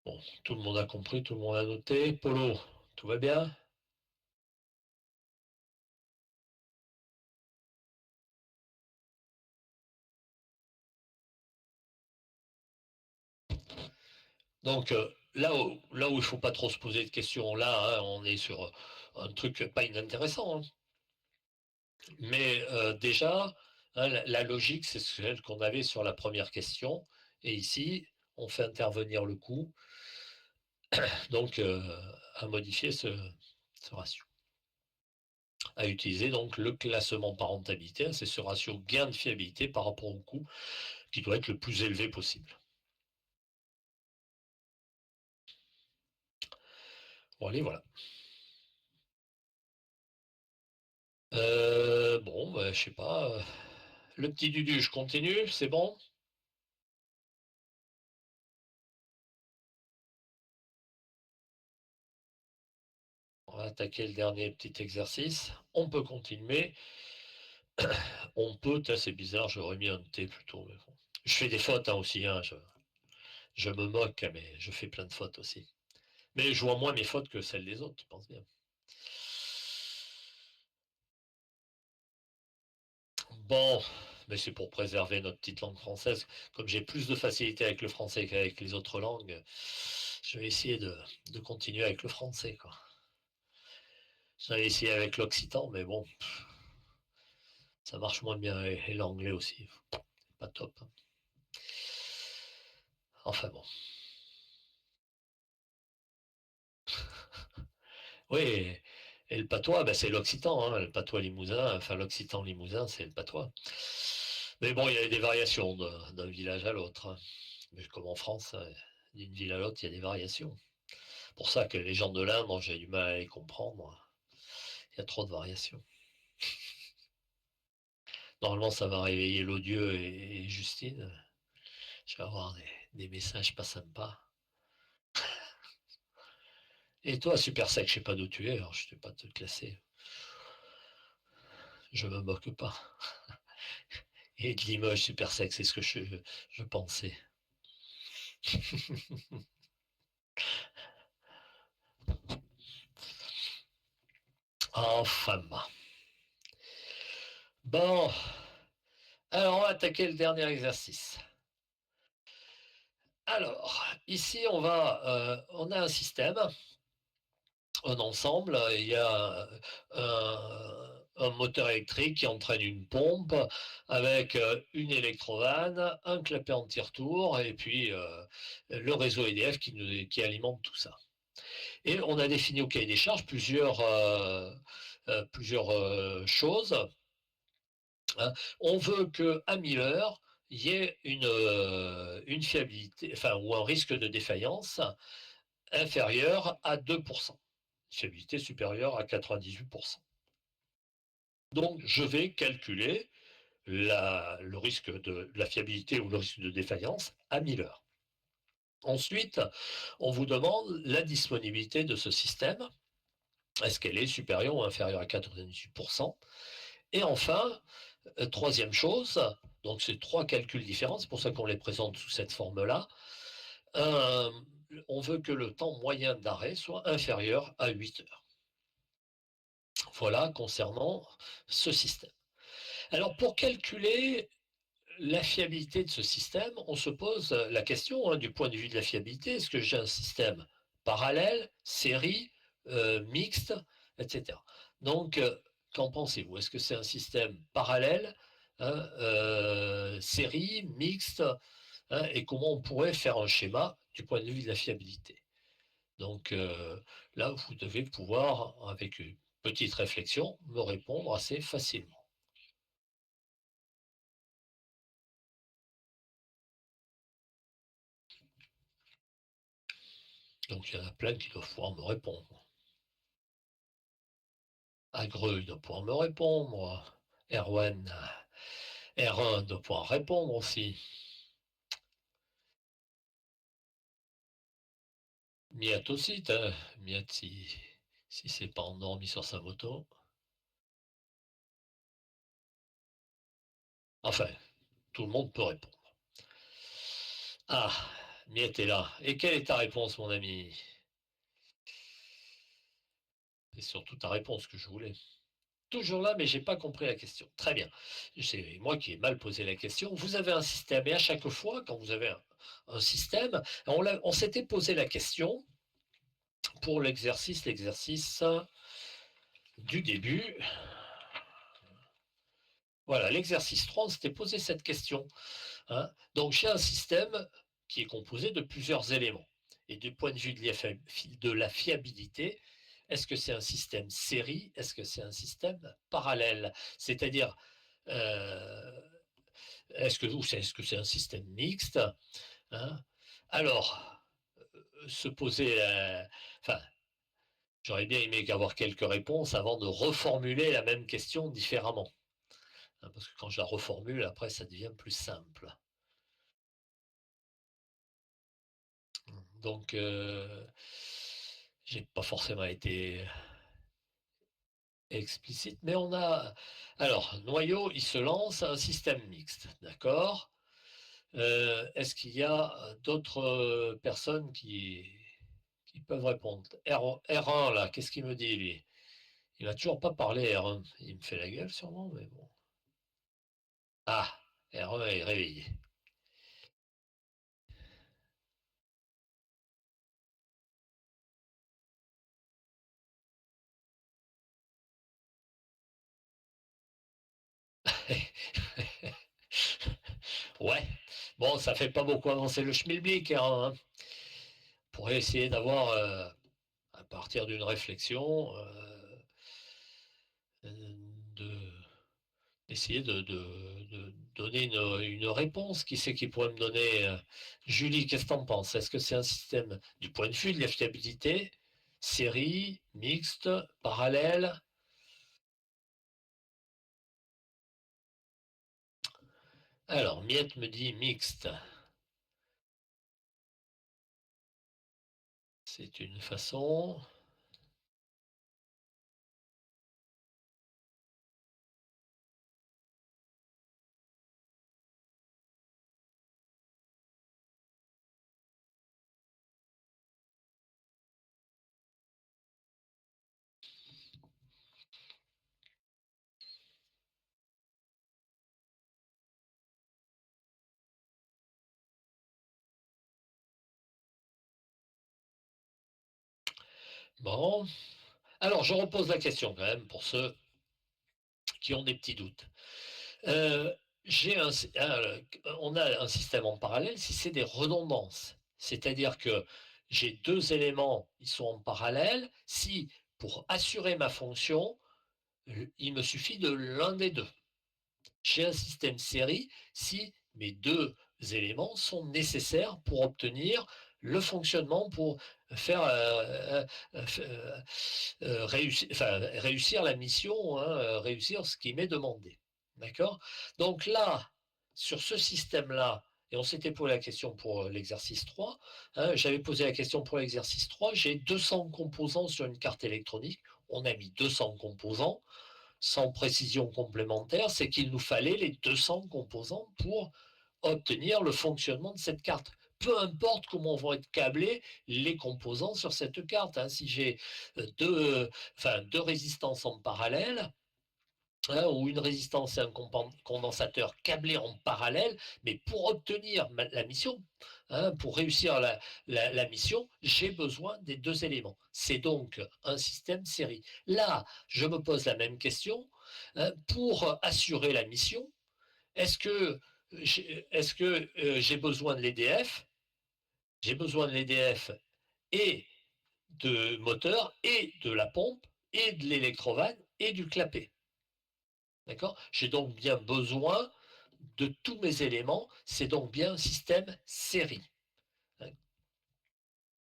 Bon, tout le monde a compris, tout le monde a noté. Polo, tout va bien? Donc là où il faut pas trop se poser de questions, là, hein, on est sur un truc pas inintéressant, hein. Mais déjà, hein, la logique, c'est celle qu'on avait sur la première question. Et ici, on fait intervenir le coût, donc à modifier ce ratio. À utiliser donc le classement par rentabilité, hein, c'est ce ratio gain de fiabilité par rapport au coût qui doit être le plus élevé possible. Bon, allez, voilà. Bon, bah, je sais pas. Le petit Dudu, je continue, c'est bon? On va attaquer le dernier petit exercice. On peut continuer. On peut, c'est bizarre, j'aurais mis un T plutôt. Mais bon. Je fais des fautes hein, aussi, hein, je me moque, mais je fais plein de fautes aussi. Mais je vois moins mes fautes que celles des autres, tu penses bien. Bon, mais c'est pour préserver notre petite langue française. Comme j'ai plus de facilité avec le français qu'avec les autres langues, je vais essayer de continuer avec le français, quoi. J'avais essayé avec l'occitan, mais bon, ça marche moins bien. Et l'anglais aussi, pas top, hein. Enfin bon. Oui, et le patois, ben, c'est l'occitan, hein, le patois limousin, enfin l'occitan limousin, c'est le patois. Mais bon, il y a des variations d'un village à l'autre, hein. Mais comme en France, d'une ville à l'autre, il y a des variations. Pour ça que les gens de l'Inde, j'ai du mal à les comprendre. Il y a trop de variations. Normalement, ça va réveiller l'odieux et Justine. Je vais avoir des messages pas sympas. Et toi, super sec, je sais pas d'où tu es, alors je ne sais pas te classer. Je me moque pas. Et de Limoges, super sec, c'est ce que je pensais. Enfin, bah. Bon, alors on va attaquer le dernier exercice. Alors, ici, on a un système, un ensemble. Il y a un moteur électrique qui entraîne une pompe avec une électrovanne, un clapet anti-retour et puis le réseau EDF qui alimente tout ça. Et on a défini au cahier des charges plusieurs choses, hein. On veut qu'à 1000 heures, il y ait une fiabilité, enfin, ou un risque de défaillance inférieur à 2%, fiabilité supérieure à 98%. Donc, je vais calculer le risque de la fiabilité ou le risque de défaillance à 1000 heures. Ensuite, on vous demande la disponibilité de ce système. Est-ce qu'elle est supérieure ou inférieure à 98%? Et enfin, troisième chose, donc c'est trois calculs différents, c'est pour ça qu'on les présente sous cette forme-là. Euh, on veut que le temps moyen d'arrêt soit inférieur à 8 heures. Voilà concernant ce système. Alors pour calculer la fiabilité de ce système, on se pose la question hein, du point de vue de la fiabilité, est-ce que j'ai un système parallèle, série, mixte, etc. Donc, qu'en pensez-vous? Est-ce que c'est un système parallèle, hein, série, mixte, hein, et comment on pourrait faire un schéma du point de vue de la fiabilité? Donc là, vous devez pouvoir, avec une petite réflexion, me répondre assez facilement. Donc il y en a plein qui doivent pouvoir me répondre. Agreux doit pouvoir me répondre. Erwan, R1 doit pouvoir répondre aussi. Miat aussi, Miat si c'est pas endormi sur sa moto. Enfin, tout le monde peut répondre. Ah, Miette est là. Et quelle est ta réponse, mon ami? C'est surtout ta réponse que je voulais. Toujours là, mais j'ai pas compris la question. Très bien. C'est moi qui ai mal posé la question. Vous avez un système, et à chaque fois, quand vous avez un système, on s'était posé la question pour l'exercice du début. Voilà, l'exercice 3, on s'était posé cette question. Hein. Donc j'ai un système qui est composé de plusieurs éléments. Et du point de vue de la fiabilité, est-ce que c'est un système série? Est-ce que c'est un système parallèle? C'est-à-dire, euh, est-ce que c'est un système mixte? Hein. Alors, se poser, enfin, j'aurais bien aimé avoir quelques réponses avant de reformuler la même question différemment. Hein, parce que quand je la reformule, après, ça devient plus simple. Donc, j'ai pas forcément été explicite, mais on a. Alors, noyau, il se lance un système mixte, d'accord. Est-ce qu'il y a d'autres personnes qui peuvent répondre? R1, là, qu'est-ce qu'il me dit, lui? Il n'a toujours pas parlé, R1. Il me fait la gueule, sûrement, mais bon. Ah, R1 est réveillé. Ouais, bon, ça fait pas beaucoup avancer le schmilblick, R1. Hein. On pourrait essayer d'avoir, à partir d'une réflexion, de, d'essayer de donner une réponse. Qui c'est qui pourrait me donner Julie, qu'est-ce que tu en penses? Est-ce que c'est un système, du point de vue de la fiabilité, série, mixte, parallèle? Alors, Miette me dit mixte. C'est une façon. Bon. Alors, je repose la question quand même pour ceux qui ont des petits doutes. Euh, on a un système en parallèle si c'est des redondances. C'est-à-dire que j'ai deux éléments, ils sont en parallèle. Si, pour assurer ma fonction, il me suffit de l'un des deux. J'ai un système série si mes deux éléments sont nécessaires pour obtenir le fonctionnement, pour faire réussir la mission, hein, réussir ce qui m'est demandé. D'accord. Donc là, sur ce système-là, et on s'était posé la question pour l'exercice 3, hein, j'avais posé la question pour l'exercice 3, j'ai 200 composants sur une carte électronique, on a mis 200 composants, sans précision complémentaire, c'est qu'il nous fallait les 200 composants pour obtenir le fonctionnement de cette carte. Peu importe comment vont être câblés les composants sur cette carte. Hein. Si j'ai deux résistances en parallèle, hein, ou une résistance et un condensateur câblés en parallèle, mais pour obtenir la mission, hein, pour réussir la mission, j'ai besoin des deux éléments. C'est donc un système série. Là, je me pose la même question. Hein, pour assurer la mission, est-ce que j'ai besoin de l'EDF? J'ai besoin de l'EDF et de moteur et de la pompe et de l'électrovanne et du clapet. D'accord. J'ai donc bien besoin de tous mes éléments. C'est donc bien un système série.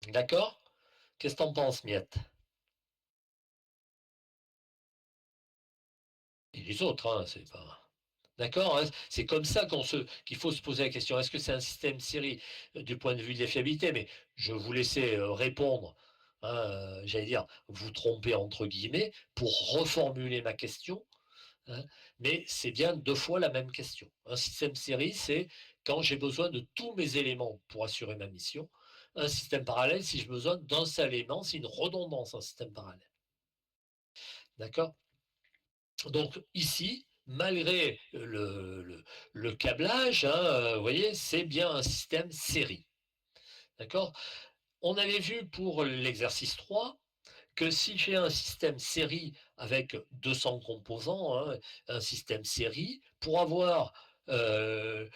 D'accord. Qu'est-ce que tu en penses, Miette? Et les autres, hein, c'est pas. D'accord. Hein, c'est comme ça qu'il faut se poser la question. Est-ce que c'est un système série du point de vue de la fiabilité? Mais je vous laissais répondre. Hein, j'allais dire, vous tromper entre guillemets pour reformuler ma question. hein. Mais c'est bien 2 fois la même question. Un système série, c'est quand j'ai besoin de tous mes éléments pour assurer ma mission. Un système parallèle, si j'ai besoin d'un seul élément, c'est une redondance, un système parallèle. D'accord? Donc ici, malgré le câblage, hein, vous voyez, c'est bien un système série. D'accord? On avait vu pour l'exercice 3 que si j'ai un système série avec 200 composants, hein, un système série, pour avoir le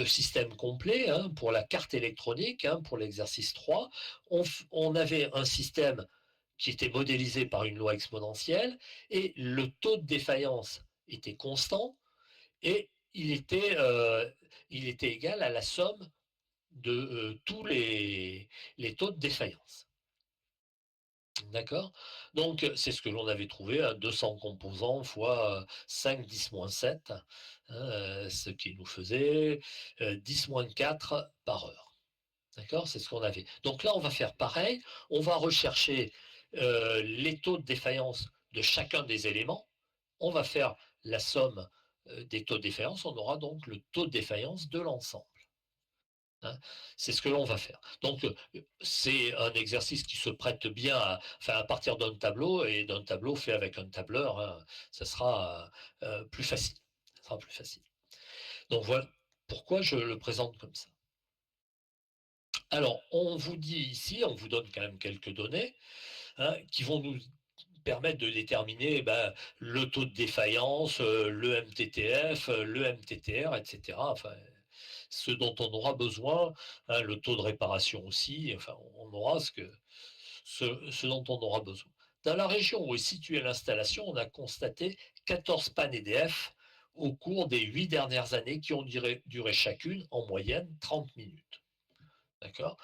système complet, hein, pour la carte électronique, hein, pour l'exercice 3, on avait un système qui était modélisé par une loi exponentielle et le taux de défaillance était constant et il était égal à la somme de tous les taux de défaillance. D'accord? Donc, c'est ce que l'on avait trouvé à 200 composants fois 5 10-7, hein, ce qui nous faisait 10-4 par heure. D'accord? C'est ce qu'on avait. Donc là, on va faire pareil. On va rechercher les taux de défaillance de chacun des éléments. On va faire la somme des taux de défaillance. On aura donc le taux de défaillance de l'ensemble, hein. C'est ce que l'on va faire. Donc, c'est un exercice qui se prête bien enfin, à partir d'un tableau et d'un tableau fait avec un tableur, hein, ça sera plus facile. Ça sera plus facile. Donc voilà pourquoi je le présente comme ça. Alors, on vous dit ici, on vous donne quand même quelques données, hein, qui vont nous permettre de déterminer le taux de défaillance, le MTTF, le MTTR, etc. Enfin, ce dont on aura besoin, hein, le taux de réparation aussi, enfin, on aura ce dont on aura besoin. Dans la région où est située l'installation, on a constaté 14 pannes EDF au cours des 8 dernières années qui ont duré chacune en moyenne 30 minutes. D'accord?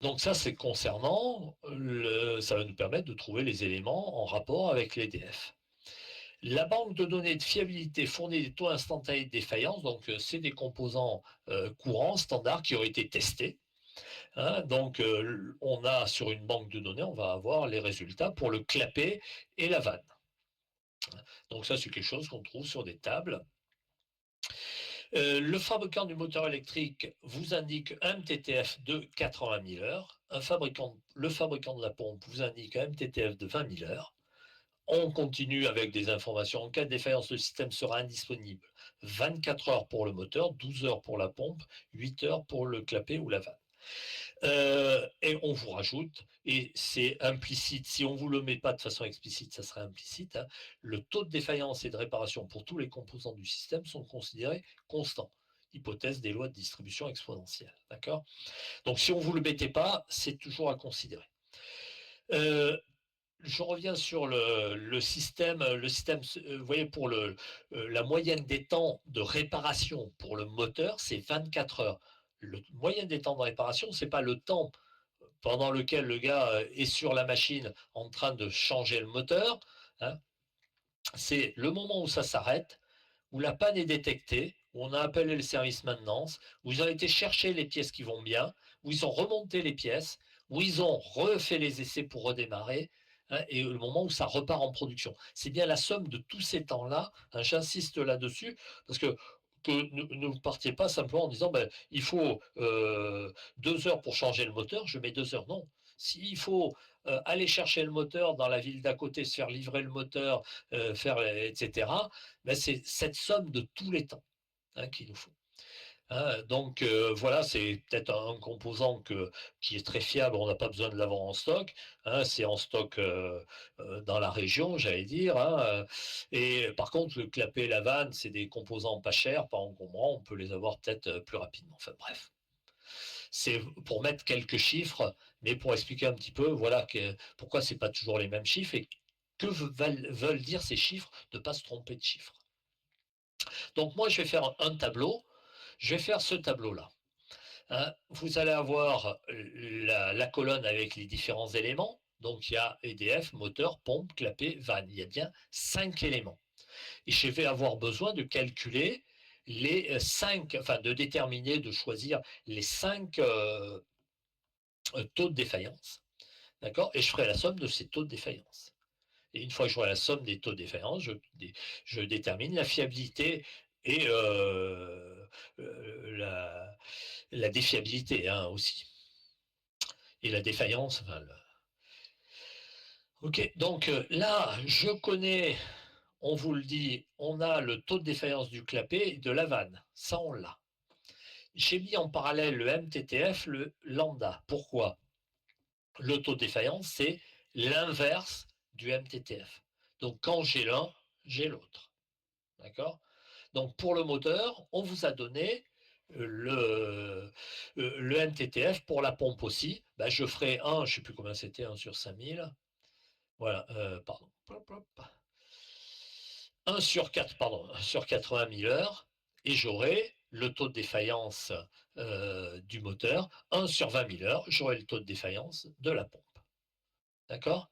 Donc ça, c'est concernant, ça va nous permettre de trouver les éléments en rapport avec l'EDF. La banque de données de fiabilité fournit des taux instantanés de défaillance, donc c'est des composants courants, standards, qui ont été testés, hein. Donc on a sur une banque de données, on va avoir les résultats pour le clapet et la vanne. Donc ça, c'est quelque chose qu'on trouve sur des tables. Le fabricant du moteur électrique vous indique un MTTF de 80 000 heures. Le fabricant de la pompe vous indique un MTTF de 20 000 heures. On continue avec des informations. En cas de défaillance, le système sera indisponible 24 heures pour le moteur, 12 heures pour la pompe, 8 heures pour le clapet ou la vanne. Et on vous rajoute, et c'est implicite, si on ne vous le met pas de façon explicite, ça serait implicite, hein, le taux de défaillance et de réparation pour tous les composants du système sont considérés constants. Hypothèse des lois de distribution exponentielle. D'accord? Donc si on ne vous le mettait pas, c'est toujours à considérer. Je reviens sur le système, vous voyez, pour la moyenne des temps de réparation pour le moteur, c'est 24 heures. Le moyenne des temps de réparation, ce n'est pas le temps pendant lequel le gars est sur la machine en train de changer le moteur, hein, c'est le moment où ça s'arrête, où la panne est détectée, où on a appelé le service maintenance, où ils ont été chercher les pièces qui vont bien, où ils ont remonté les pièces, où ils ont refait les essais pour redémarrer, hein, et le moment où ça repart en production. C'est bien la somme de tous ces temps-là, hein, j'insiste là-dessus, parce que ne partiez pas simplement en disant il faut 2 heures pour changer le moteur, je mets 2 heures. Non. S'il faut aller chercher le moteur dans la ville d'à côté, se faire livrer le moteur, etc., c'est cette somme de tous les temps, hein, qu'il nous faut. Hein. Donc voilà, c'est peut-être un composant qui est très fiable, on n'a pas besoin de l'avoir en stock, hein, c'est en stock dans la région, j'allais dire, hein. Et par contre, le clapet et la vanne, c'est des composants pas chers, pas encombrants, on peut les avoir peut-être plus rapidement. Enfin bref, c'est pour mettre quelques chiffres, mais pour expliquer un petit peu, voilà, pourquoi c'est pas toujours les mêmes chiffres et que veulent dire ces chiffres, de ne pas se tromper de chiffres. Donc moi, je vais faire un tableau. Je vais faire ce tableau-là, hein. Vous allez avoir la colonne avec les différents éléments. Donc il y a EDF, moteur, pompe, clapet, vanne. Il y a bien 5 éléments. Et je vais avoir besoin de calculer les 5, enfin de déterminer, de choisir les 5 taux de défaillance. D'accord? Et je ferai la somme de ces taux de défaillance. Et une fois que j'aurai la somme des taux de défaillance, je détermine la fiabilité et la défiabilité, hein, aussi, et la défaillance, enfin le OK, donc là, je connais, on vous le dit, on a le taux de défaillance du clapet et de la vanne, ça on l'a. J'ai mis en parallèle le MTTF, le lambda. Pourquoi? Le taux de défaillance, c'est l'inverse du MTTF. Donc quand j'ai l'un, j'ai l'autre. D'accord? Donc pour le moteur, on vous a donné le MTTF pour la pompe aussi. Ben, je ferai 1, je ne sais plus combien c'était, 1 sur 5000. Voilà, pardon. 1 sur 4, pardon, 1 sur 80 000 heures. Et j'aurai le taux de défaillance du moteur. 1 sur 20 000 heures, j'aurai le taux de défaillance de la pompe. D'accord?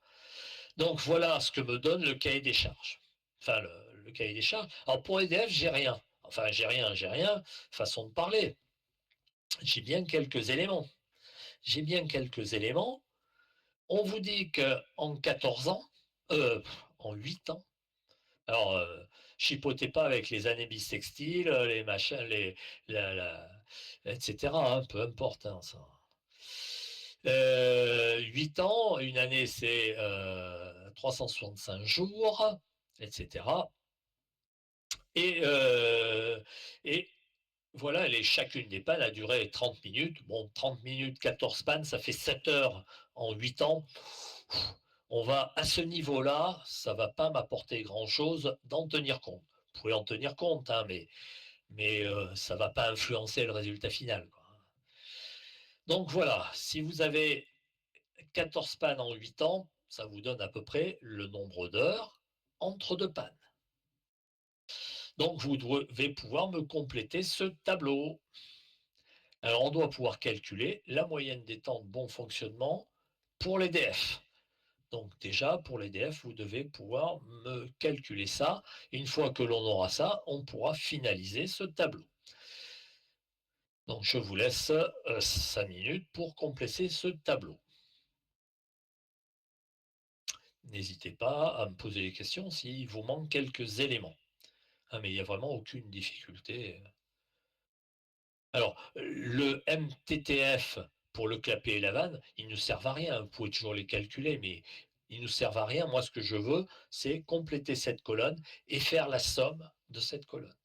Donc voilà ce que me donne le cahier des charges. Enfin, le cahier des charges. Alors pour EDF, j'ai rien. Enfin, j'ai rien, façon de parler. J'ai bien quelques éléments. J'ai bien quelques éléments. On vous dit qu'en 14 ans, en 8 ans, alors chipotez pas avec les années bissextiles, les machins, etc., hein, peu importe, hein, ça. 8 ans, une année c'est 365 jours, etc. Et, et voilà, chacune des pannes a duré 30 minutes. Bon, 30 minutes, 14 pannes, ça fait 7 heures en 8 ans. On va à ce niveau-là, ça ne va pas m'apporter grand-chose d'en tenir compte. Vous pouvez en tenir compte, hein, mais ça ne va pas influencer le résultat final, quoi. Donc voilà, si vous avez 14 pannes en 8 ans, ça vous donne à peu près le nombre d'heures entre deux pannes. Donc vous devez pouvoir me compléter ce tableau. Alors on doit pouvoir calculer la moyenne des temps de bon fonctionnement pour l'EDF. Donc déjà, pour l'EDF, vous devez pouvoir me calculer ça. Une fois que l'on aura ça, on pourra finaliser ce tableau. Donc je vous laisse 5 minutes pour compléter ce tableau. N'hésitez pas à me poser des questions s'il vous manque quelques éléments. Ah, mais il n'y a vraiment aucune difficulté. Alors, le MTTF pour le clapet et la vanne, ils ne servent à rien. Vous pouvez toujours les calculer, mais ils ne servent à rien. Moi, ce que je veux, c'est compléter cette colonne et faire la somme de cette colonne.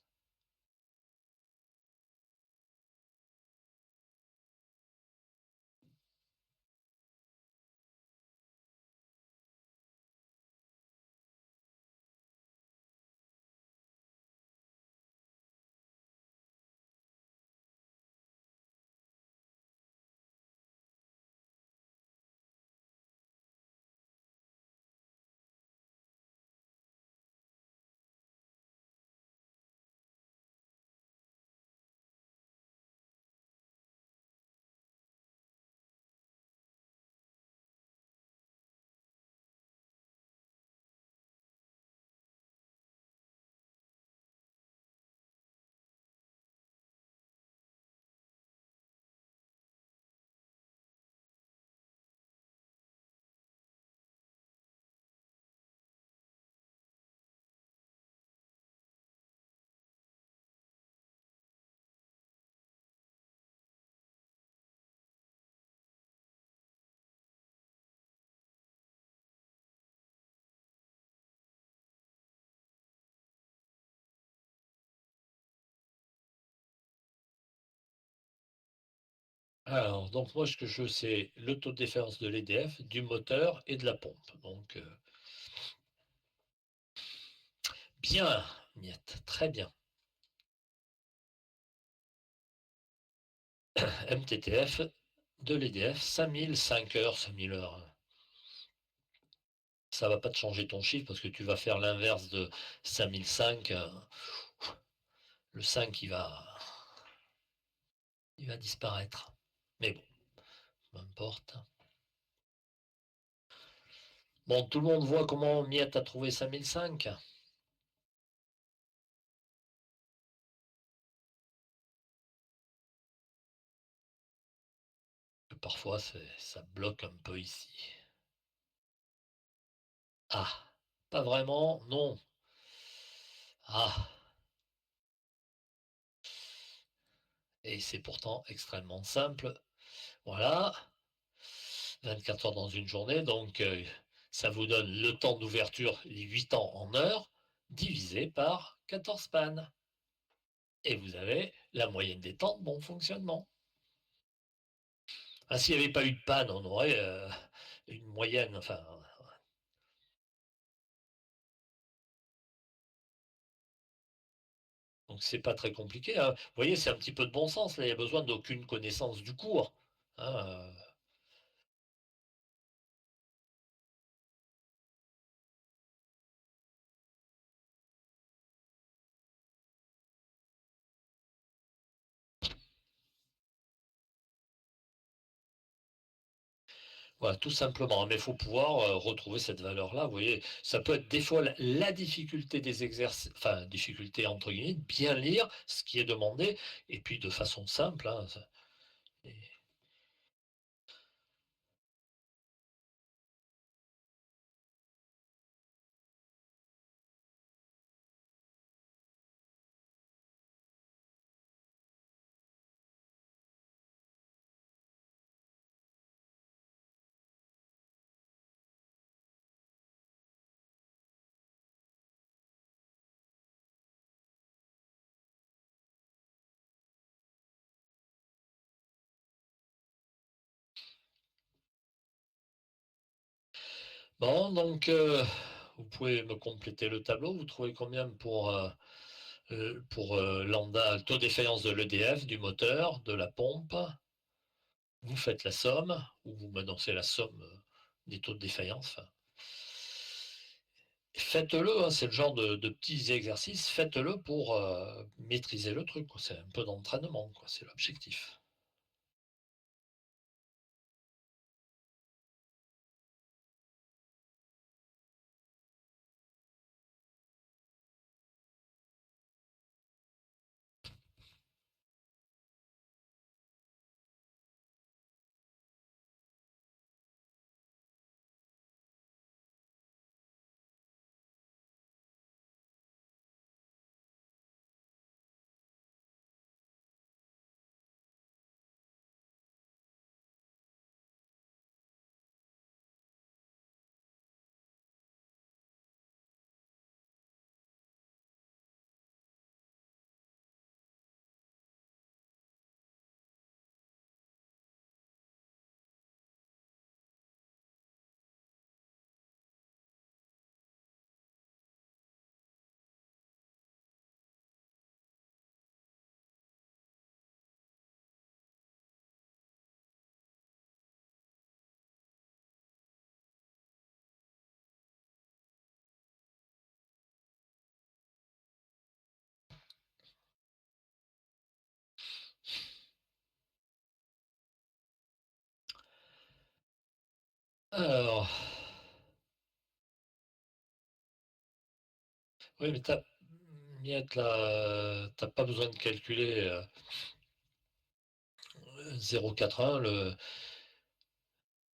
Alors, donc moi, ce que je veux, c'est le taux de défaillance de l'EDF, du moteur et de la pompe. Donc, bien, Miette, très bien. MTTF de l'EDF, 5005 heures, 5000 heures. Ça va pas te changer ton chiffre parce que tu vas faire l'inverse de 5005. Le 5, il va disparaître. Mais bon, peu importe. Bon, tout le monde voit comment Miette a trouvé 5005. Parfois, ça bloque un peu ici. Ah, Pas vraiment, non. Ah, et c'est pourtant extrêmement simple. Voilà, 24 heures dans une journée, donc ça vous donne le temps d'ouverture, les 8 ans en heures, divisé par 14 pannes. Et vous avez la moyenne des temps de bon fonctionnement. Ah, s'il n'y avait pas eu de panne, on aurait une moyenne, enfin, donc c'est pas très compliqué, hein. Vous voyez, c'est un petit peu de bon sens, là, il y a besoin d'aucune connaissance du cours, hein, voilà, tout simplement. Mais il faut pouvoir retrouver cette valeur-là. Vous voyez, ça peut être des fois la difficulté des exercices, enfin, difficulté entre guillemets, de bien lire ce qui est demandé, et puis de façon simple, hein, et- Bon, donc, vous pouvez me compléter le tableau. Vous trouvez combien pour lambda, le taux d'effayance de l'EDF, du moteur, de la pompe? Vous faites la somme, ou vous m'annoncez la somme des taux de défaillance. Enfin, faites-le, hein, c'est le genre de petits exercices, faites-le pour maîtriser le truc, quoi. C'est un peu d'entraînement, quoi. C'est l'objectif. Alors, oui, mais Miette, là, t'as pas besoin de calculer 0,81.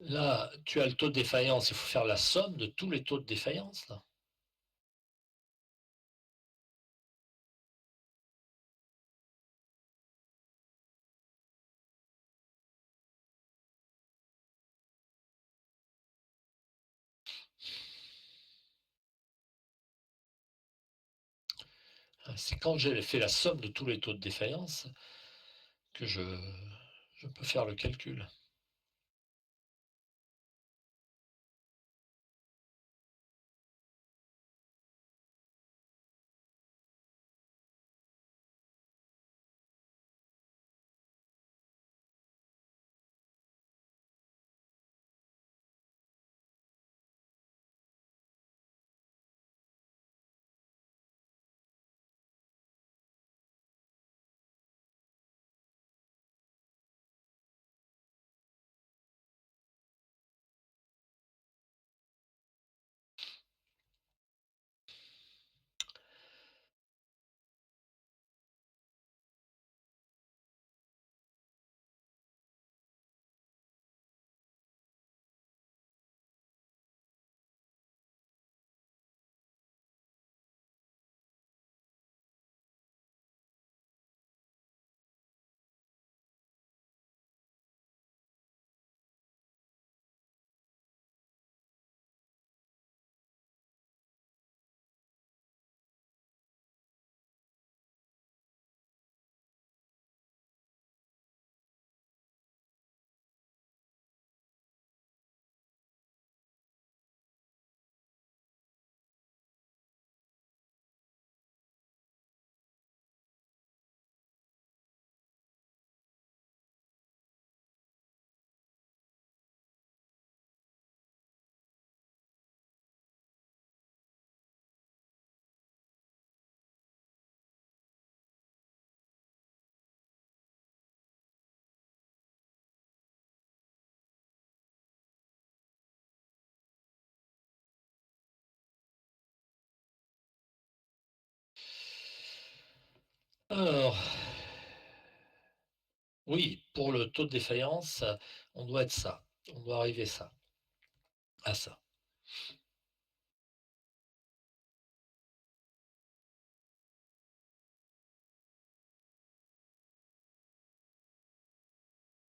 Là, tu as le taux de défaillance. Il faut faire la somme de tous les taux de défaillance, là. C'est quand j'ai fait la somme de tous les taux de défaillance que je peux faire le calcul. Alors, oui, pour le taux de défaillance, on doit être ça. On doit arriver à ça.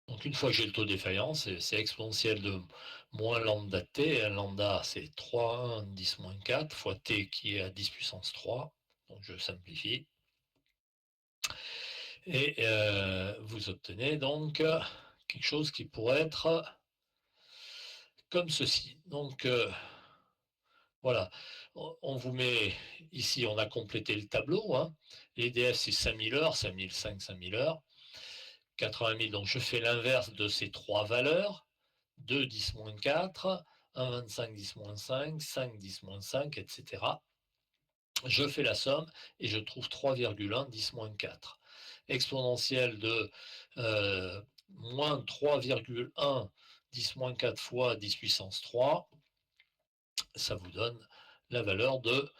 Donc une fois que j'ai le taux de défaillance, c'est exponentiel de moins lambda t. Lambda, c'est 3,1 10 moins 4 fois t qui est à 10 puissance 3. Donc je simplifie. Et vous obtenez donc quelque chose qui pourrait être comme ceci. Donc voilà, on vous met ici, on a complété le tableau. Hein. L'EDF, c'est 5000 heures, 5005, 5000 heures. 80 000, donc je fais l'inverse de ces trois valeurs. 2, 10 moins 4, 1, 25, 10 moins 5, 5, 10 moins 5, etc. Je fais la somme et je trouve 3,1, 10 moins 4. Exponentielle de moins 3,1, 10 moins 4 fois 10 puissance 3, ça vous donne la valeur de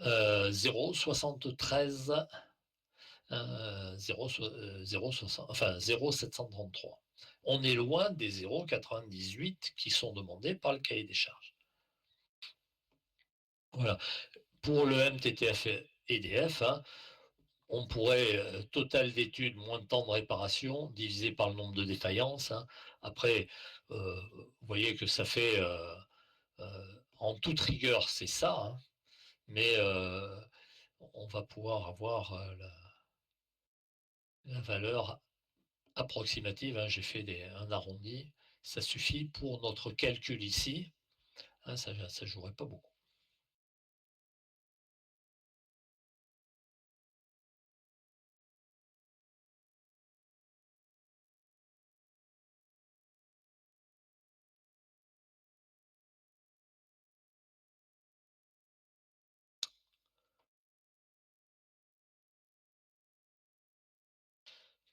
0,73, 0,733. On est loin des 0,98 qui sont demandés par le cahier des charges. Voilà. Pour le MTTF EDF, hein, on pourrait, total d'études moins de temps de réparation, divisé par le nombre de défaillances. Hein. Après, vous voyez que ça fait, en toute rigueur, c'est ça, hein, mais on va pouvoir avoir la valeur approximative. Hein, j'ai fait un arrondi. Ça suffit pour notre calcul ici. Hein, ça ne jouerait pas beaucoup.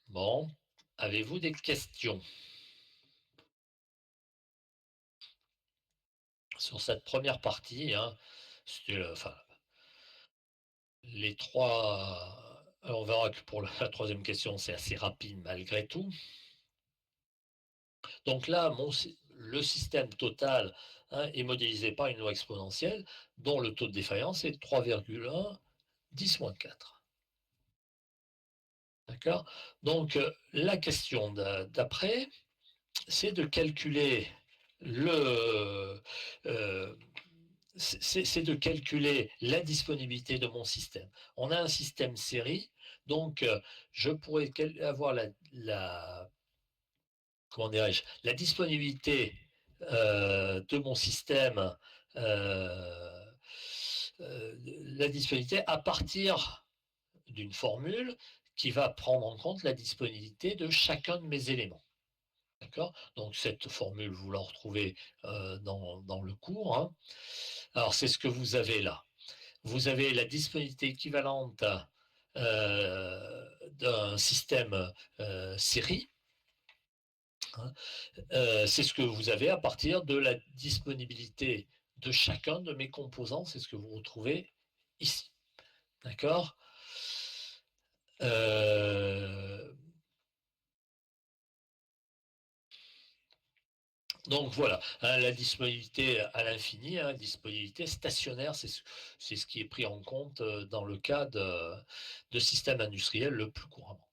Bon, avez-vous des questions sur cette première partie, hein? Enfin, les trois. On verra que pour la troisième question, c'est assez rapide malgré tout. Donc là, le système total, hein, est modélisé par une loi exponentielle dont le taux de défaillance est 3,1 10 moins 4. D'accord. Donc la question d'après, c'est de calculer le. euh, c'est de calculer la disponibilité de mon système. On a un système série, donc je pourrais avoir comment dirais-je, la disponibilité de mon système, euh, la disponibilité à partir d'une formule qui va prendre en compte la disponibilité de chacun de mes éléments. D'accord. Donc cette formule, vous la retrouvez dans le cours. Hein. Alors c'est ce que vous avez là. Vous avez la disponibilité équivalente d'un système série. Hein. C'est ce que vous avez à partir de la disponibilité de chacun de mes composants. C'est ce que vous retrouvez ici. D'accord. euh, Donc voilà, hein, la disponibilité à l'infini, hein, disponibilité stationnaire, c'est ce qui est pris en compte dans le cas de systèmes industriels le plus couramment.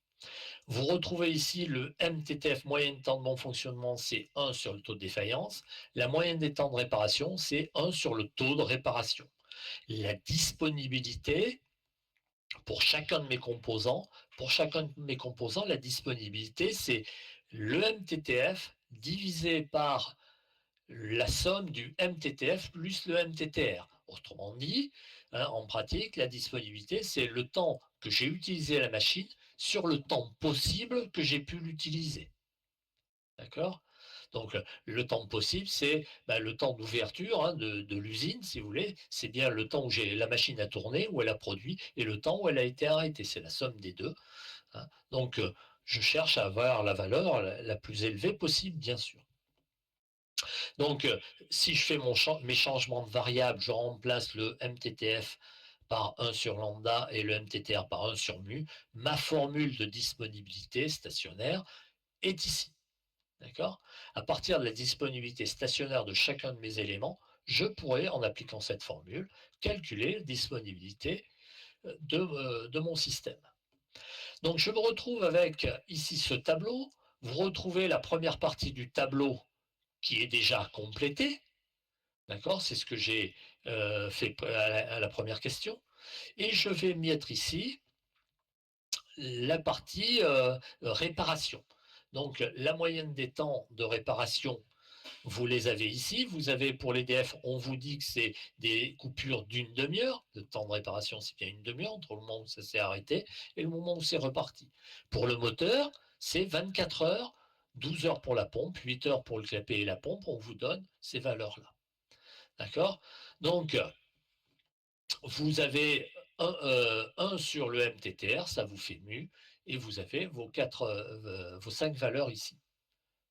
Vous retrouvez ici le MTTF, moyenne temps de bon fonctionnement, c'est 1 sur le taux de défaillance. La moyenne des temps de réparation, c'est 1 sur le taux de réparation. La disponibilité, pour chacun de mes composants, la disponibilité, c'est le MTTF divisé par la somme du MTTF plus le MTTR. Autrement dit, hein, en pratique, la disponibilité, c'est le temps que j'ai utilisé la machine sur le temps possible que j'ai pu l'utiliser. D'accord. Donc, le temps possible, c'est le temps d'ouverture, hein, de l'usine, si vous voulez. C'est bien le temps où la machine a tourné, où elle a produit, et le temps où elle a été arrêtée. C'est la somme des deux. Hein. Donc, je cherche à avoir la valeur la plus élevée possible, bien sûr. Donc, si je fais mes changements de variables, je remplace le MTTF par 1 sur lambda et le MTTR par 1 sur mu, ma formule de disponibilité stationnaire est ici. D'accord? À partir de la disponibilité stationnaire de chacun de mes éléments, je pourrais, en appliquant cette formule, calculer la disponibilité de mon système. Donc je me retrouve avec ici ce tableau. Vous retrouvez la première partie du tableau qui est déjà complétée. D'accord? C'est ce que j'ai fait à la première question. Et je vais mettre ici la partie réparation. Donc la moyenne des temps de réparation, vous les avez ici. Vous avez pour l'EDF, on vous dit que c'est des coupures d'une demi-heure. Le temps de réparation, c'est bien une demi-heure entre le moment où ça s'est arrêté et le moment où c'est reparti. Pour le moteur, c'est 24 heures, 12 heures pour la pompe, 8 heures pour le clapet et la pompe. On vous donne ces valeurs-là. D'accord? Donc, vous avez un sur le MTTR, ça vous fait mu, et vous avez vos 5 valeurs ici.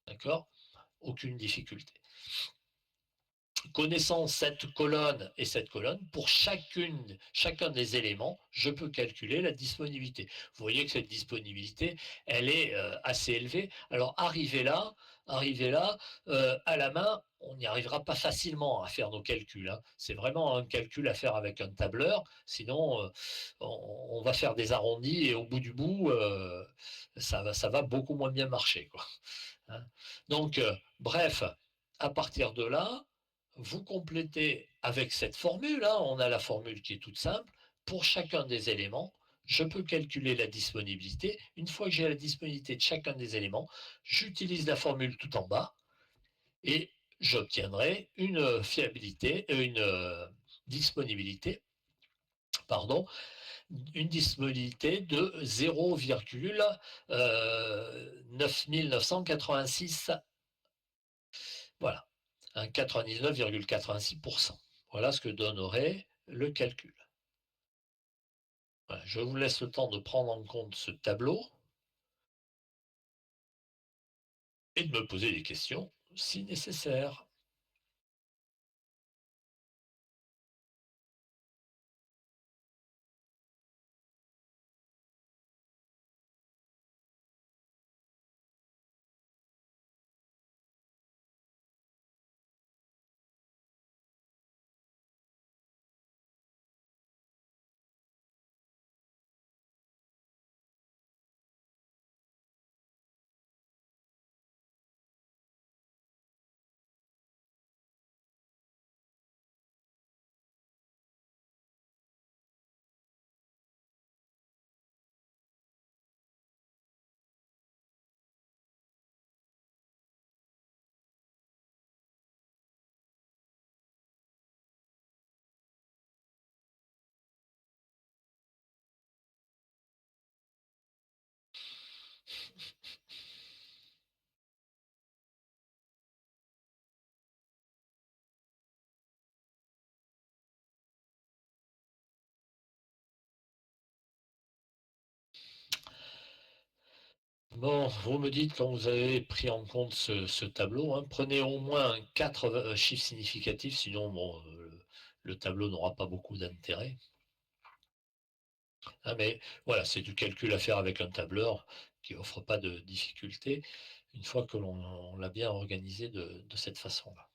D'accord? Aucune difficulté. Connaissant cette colonne et cette colonne, pour chacun des éléments, je peux calculer la disponibilité. Vous voyez que cette disponibilité, elle est assez élevée. Alors, arrivé là à la main, on n'y arrivera pas facilement à faire nos calculs, hein. C'est vraiment un calcul à faire avec un tableur, sinon on va faire des arrondis et au bout du bout, ça va beaucoup moins bien marcher, quoi, hein. Donc, bref, à partir de là, vous complétez avec cette formule, hein, on a la formule qui est toute simple. Pour chacun des éléments, je peux calculer la disponibilité. Une fois que j'ai la disponibilité de chacun des éléments, j'utilise la formule tout en bas et j'obtiendrai une fiabilité, disponibilité, pardon, une disponibilité de 0,9986. Voilà, un 99,86%. Voilà ce que donnerait le calcul. Voilà, je vous laisse le temps de prendre en compte ce tableau et de me poser des questions si nécessaire. Bon, vous me dites quand vous avez pris en compte ce tableau, hein, prenez au moins 4 chiffres significatifs, sinon bon, le tableau n'aura pas beaucoup d'intérêt, hein, mais voilà, c'est du calcul à faire avec un tableur qui offre pas de difficulté, une fois que l'on l'a bien organisé de cette façon-là.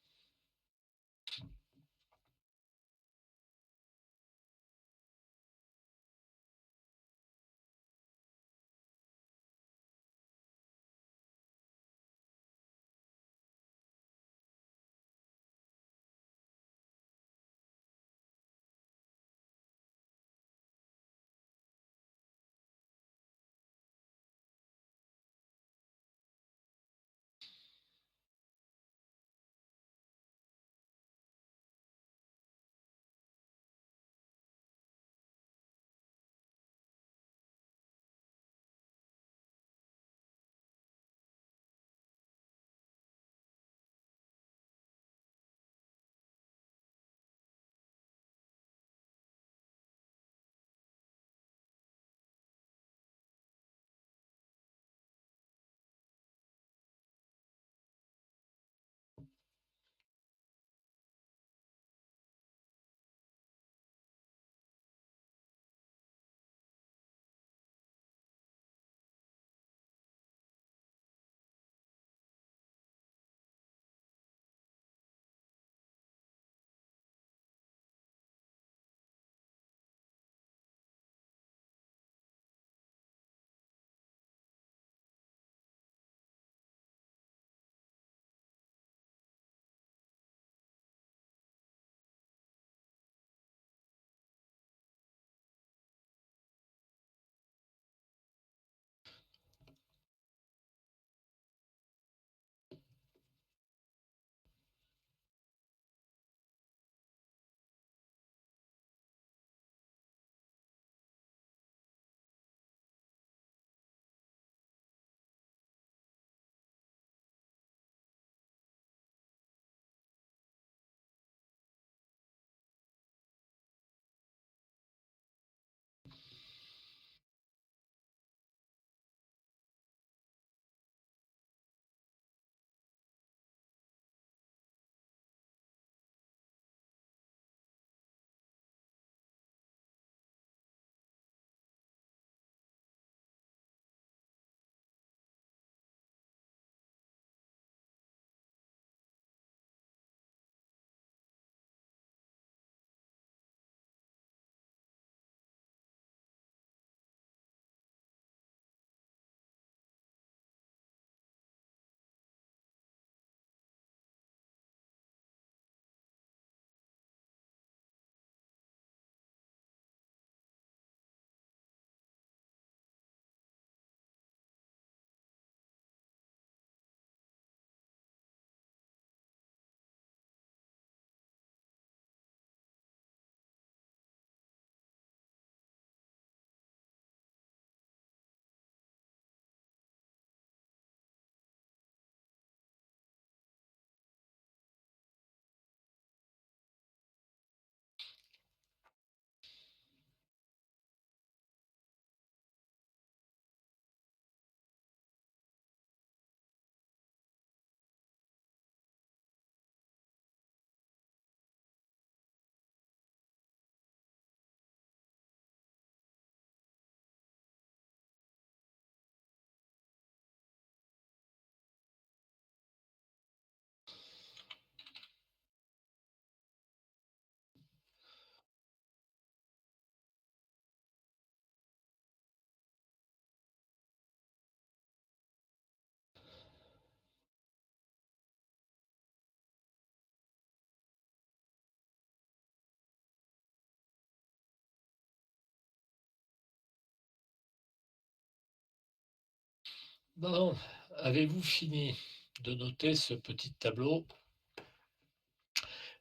Bon, avez-vous fini de noter ce petit tableau?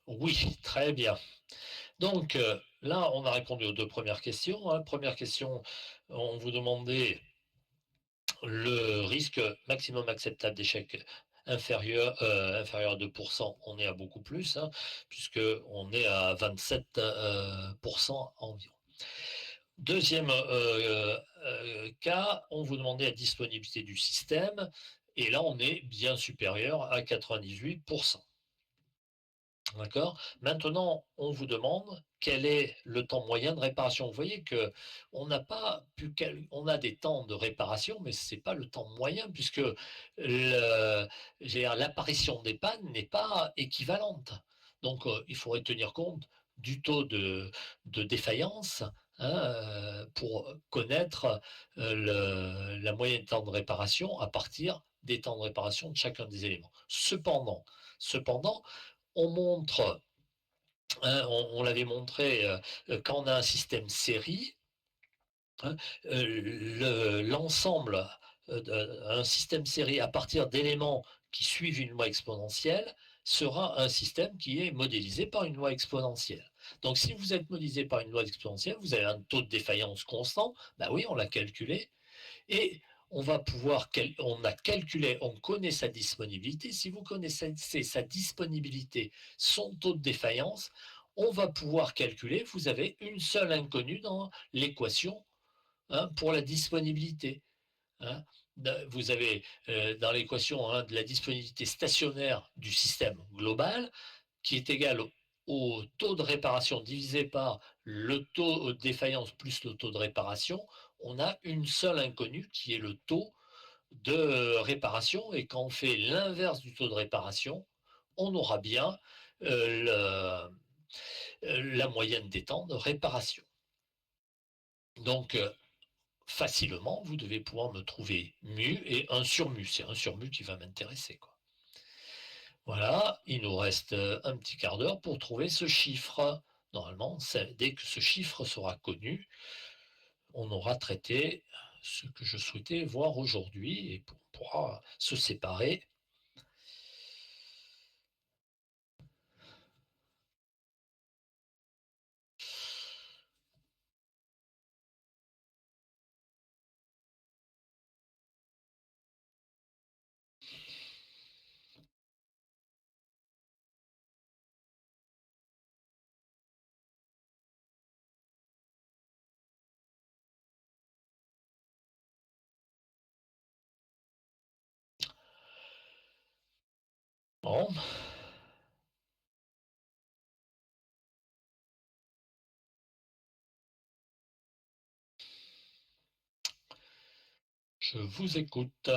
Oui, très bien. Donc, là, on a répondu aux 2 premières questions, hein. Première question, on vous demandait le risque maximum acceptable d'échec inférieur à 2. On est à beaucoup plus, hein, puisqu'on est à 27 environ. Deuxième cas, on vous demandait la disponibilité du système et là, on est bien supérieur à 98. D'accord? Maintenant, on vous demande quel est le temps moyen de réparation. Vous voyez que on n'a pas pu on a des temps de réparation, mais ce n'est pas le temps moyen puisque le l'apparition des pannes n'est pas équivalente. Donc, il faudrait tenir compte du taux de défaillance, hein, pour connaître, la moyenne de temps de réparation à partir des temps de réparation de chacun des éléments. Cependant, on montre, hein, on l'avait montré, quand on a un système série, hein, l'ensemble, un système série à partir d'éléments qui suivent une loi exponentielle sera un système qui est modélisé par une loi exponentielle. Donc si vous êtes modélisé par une loi exponentielle, vous avez un taux de défaillance constant, bah oui, on l'a calculé, et on a calculé, on connaît sa disponibilité. Si vous connaissez sa disponibilité, son taux de défaillance, on va pouvoir calculer, vous avez une seule inconnue dans l'équation, hein, pour la disponibilité. Hein. Vous avez dans l'équation, hein, de la disponibilité stationnaire du système global, qui est égal au taux de réparation divisé par le taux de défaillance plus le taux de réparation, on a une seule inconnue qui est le taux de réparation. Et quand on fait l'inverse du taux de réparation, on aura bien la moyenne des temps de réparation. Donc, facilement, vous devez pouvoir me trouver mu et 1 sur mu. C'est 1 sur mu qui va m'intéresser, quoi. Voilà, il nous reste un petit quart d'heure pour trouver ce chiffre. Normalement, dès que ce chiffre sera connu, on aura traité ce que je souhaitais voir aujourd'hui et on pourra se séparer. Bon, je vous écoute.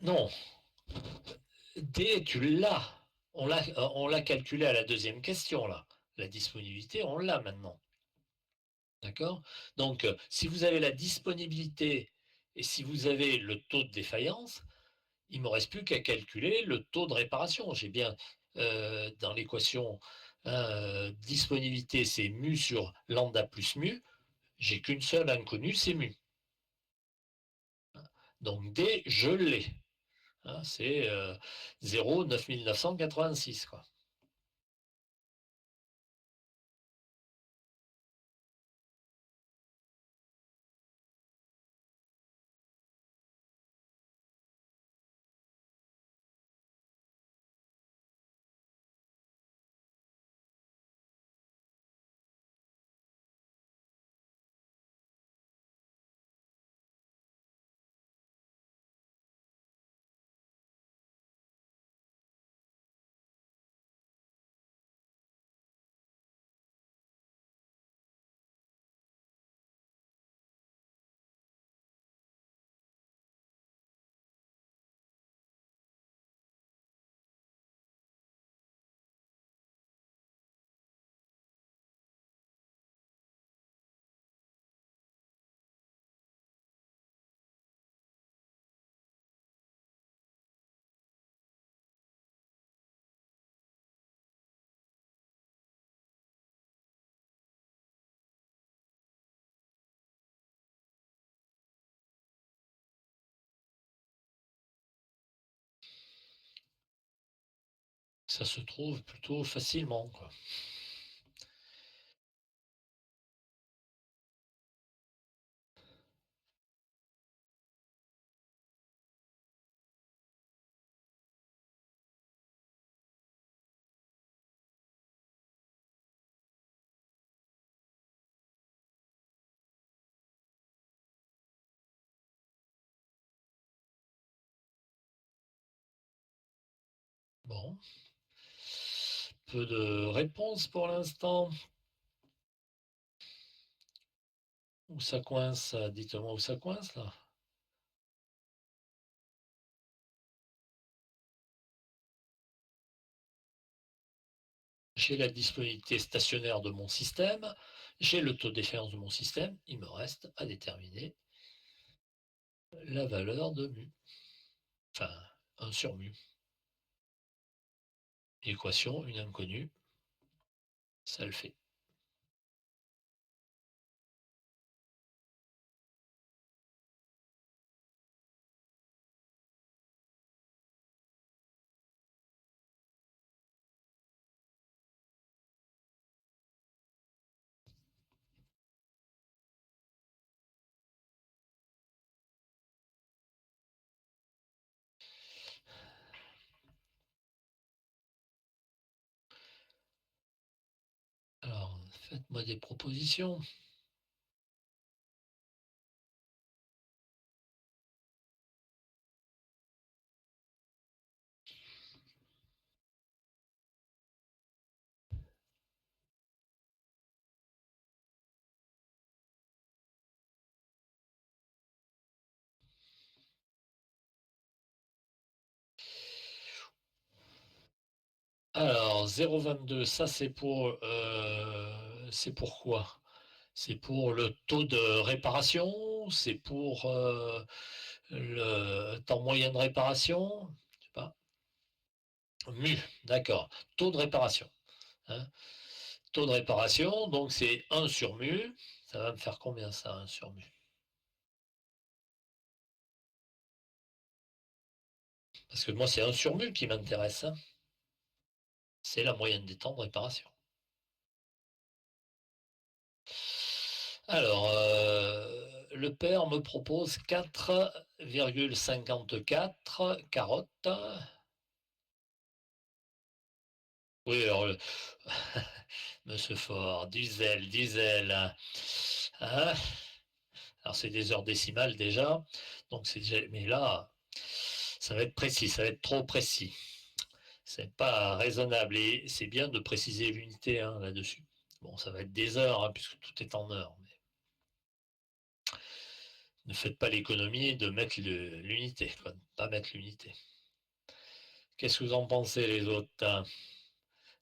Non, D, tu l'as. On l'a calculé à la deuxième question, là. La disponibilité, on l'a maintenant. D'accord? Donc, si vous avez la disponibilité et si vous avez le taux de défaillance, il ne me reste plus qu'à calculer le taux de réparation. J'ai bien, dans l'équation, disponibilité, c'est mu sur lambda plus mu. J'ai qu'une seule inconnue, c'est mu. Donc D, je l'ai. Hein, c'est 0,9986, quoi. Ça se trouve plutôt facilement, quoi. Bon, peu de réponses pour l'instant. Où ça coince? Dites-moi où ça coince là. J'ai la disponibilité stationnaire de mon système, j'ai le taux de défaillance de mon système, il me reste à déterminer la valeur de mu. Enfin, 1 sur mu. Équation, une inconnue, ça le fait. Alors, faites-moi des propositions. Alors, 0,22, ça c'est pour quoi? C'est pour le taux de réparation? C'est pour le temps moyen de réparation? Je sais pas. Mu, d'accord. Taux de réparation, hein. Taux de réparation, donc c'est 1 sur mu. Ça va me faire combien ça, 1 sur mu? Parce que moi, c'est 1 sur mu qui m'intéresse, hein. C'est la moyenne des temps de réparation. Alors, le père me propose 4,54 carottes. Oui, alors, Monsieur Faure, du zèle, du zèle. Hein. Alors, c'est des heures décimales déjà. Donc, c'est déjà. Mais là, ça va être précis, ça va être trop précis. C'est pas raisonnable. Et c'est bien de préciser l'unité hein, là-dessus. Bon, ça va être des heures, hein, puisque tout est en heures. Mais ne faites pas l'économie de mettre l'unité, quoi. Ne pas mettre l'unité. Qu'est-ce que vous en pensez, les autres hein?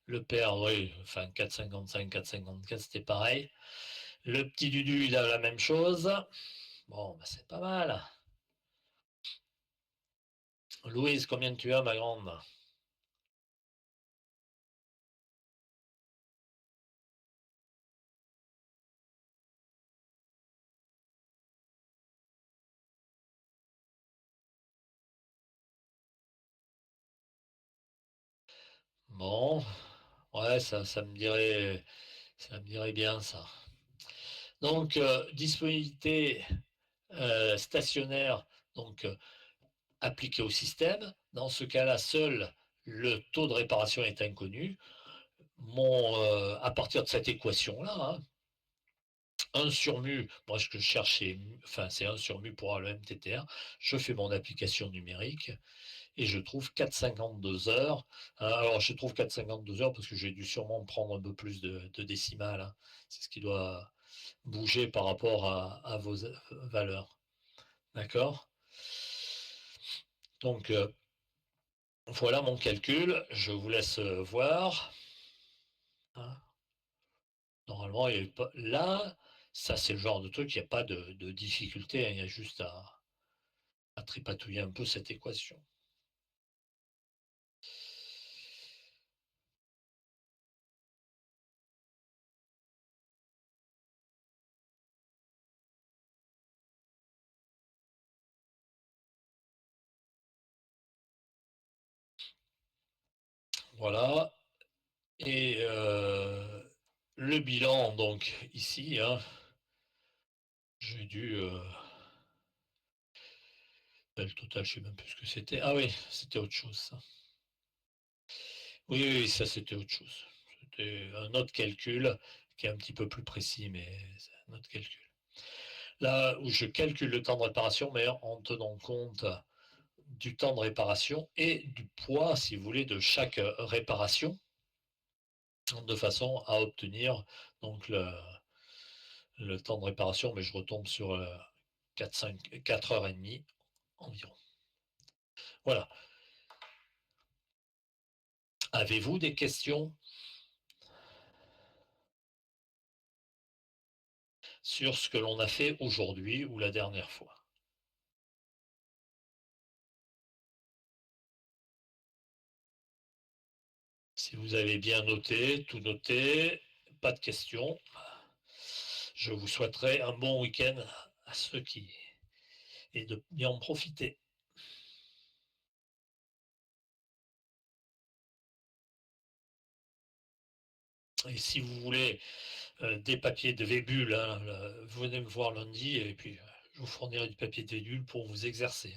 Le père, oui, enfin 4,55, 4,54, c'était pareil. Le petit Dudu, il a la même chose. Bon, bah, c'est pas mal. Louise, combien tu as, ma grande? Bon, ouais, ça me dirait bien ça. Donc, disponibilité stationnaire, donc appliquée au système. Dans ce cas-là, seul le taux de réparation est inconnu. À partir de cette équation-là, hein, 1 sur mu, moi ce que je cherche, c'est 1 sur mu pour le MTTR. Je fais mon application numérique et je trouve 4,52 heures. Alors je trouve 4,52 heures parce que j'ai dû sûrement prendre un peu plus de décimales. Hein. C'est ce qui doit bouger par rapport à vos valeurs. D'accord. Donc voilà mon calcul. Je vous laisse voir. Hein. Normalement, il n'y a pas. Là, ça c'est le genre de truc, il n'y a pas de difficulté. Hein. Il y a juste à tripatouiller un peu cette équation. Voilà. Et le bilan, donc ici, hein, j'ai dû. Le total, je ne sais même plus ce que c'était. Ah oui, c'était autre chose, ça. Oui, oui, oui, ça, c'était autre chose. C'était un autre calcul qui est un petit peu plus précis, mais c'est un autre calcul. Là où je calcule le temps de réparation, mais en tenant compte du temps de réparation et du poids, si vous voulez, de chaque réparation, de façon à obtenir donc le temps de réparation, mais je retombe sur 4 heures et demie environ. Voilà. Avez-vous des questions sur ce que l'on a fait aujourd'hui ou la dernière fois? Si vous avez bien noté, tout noté, pas de questions, je vous souhaiterais un bon week-end à ceux qui et de bien en profiter. Et si vous voulez des papiers de Vébule, hein, venez me voir lundi et puis je vous fournirai du papier de Vébule pour vous exercer.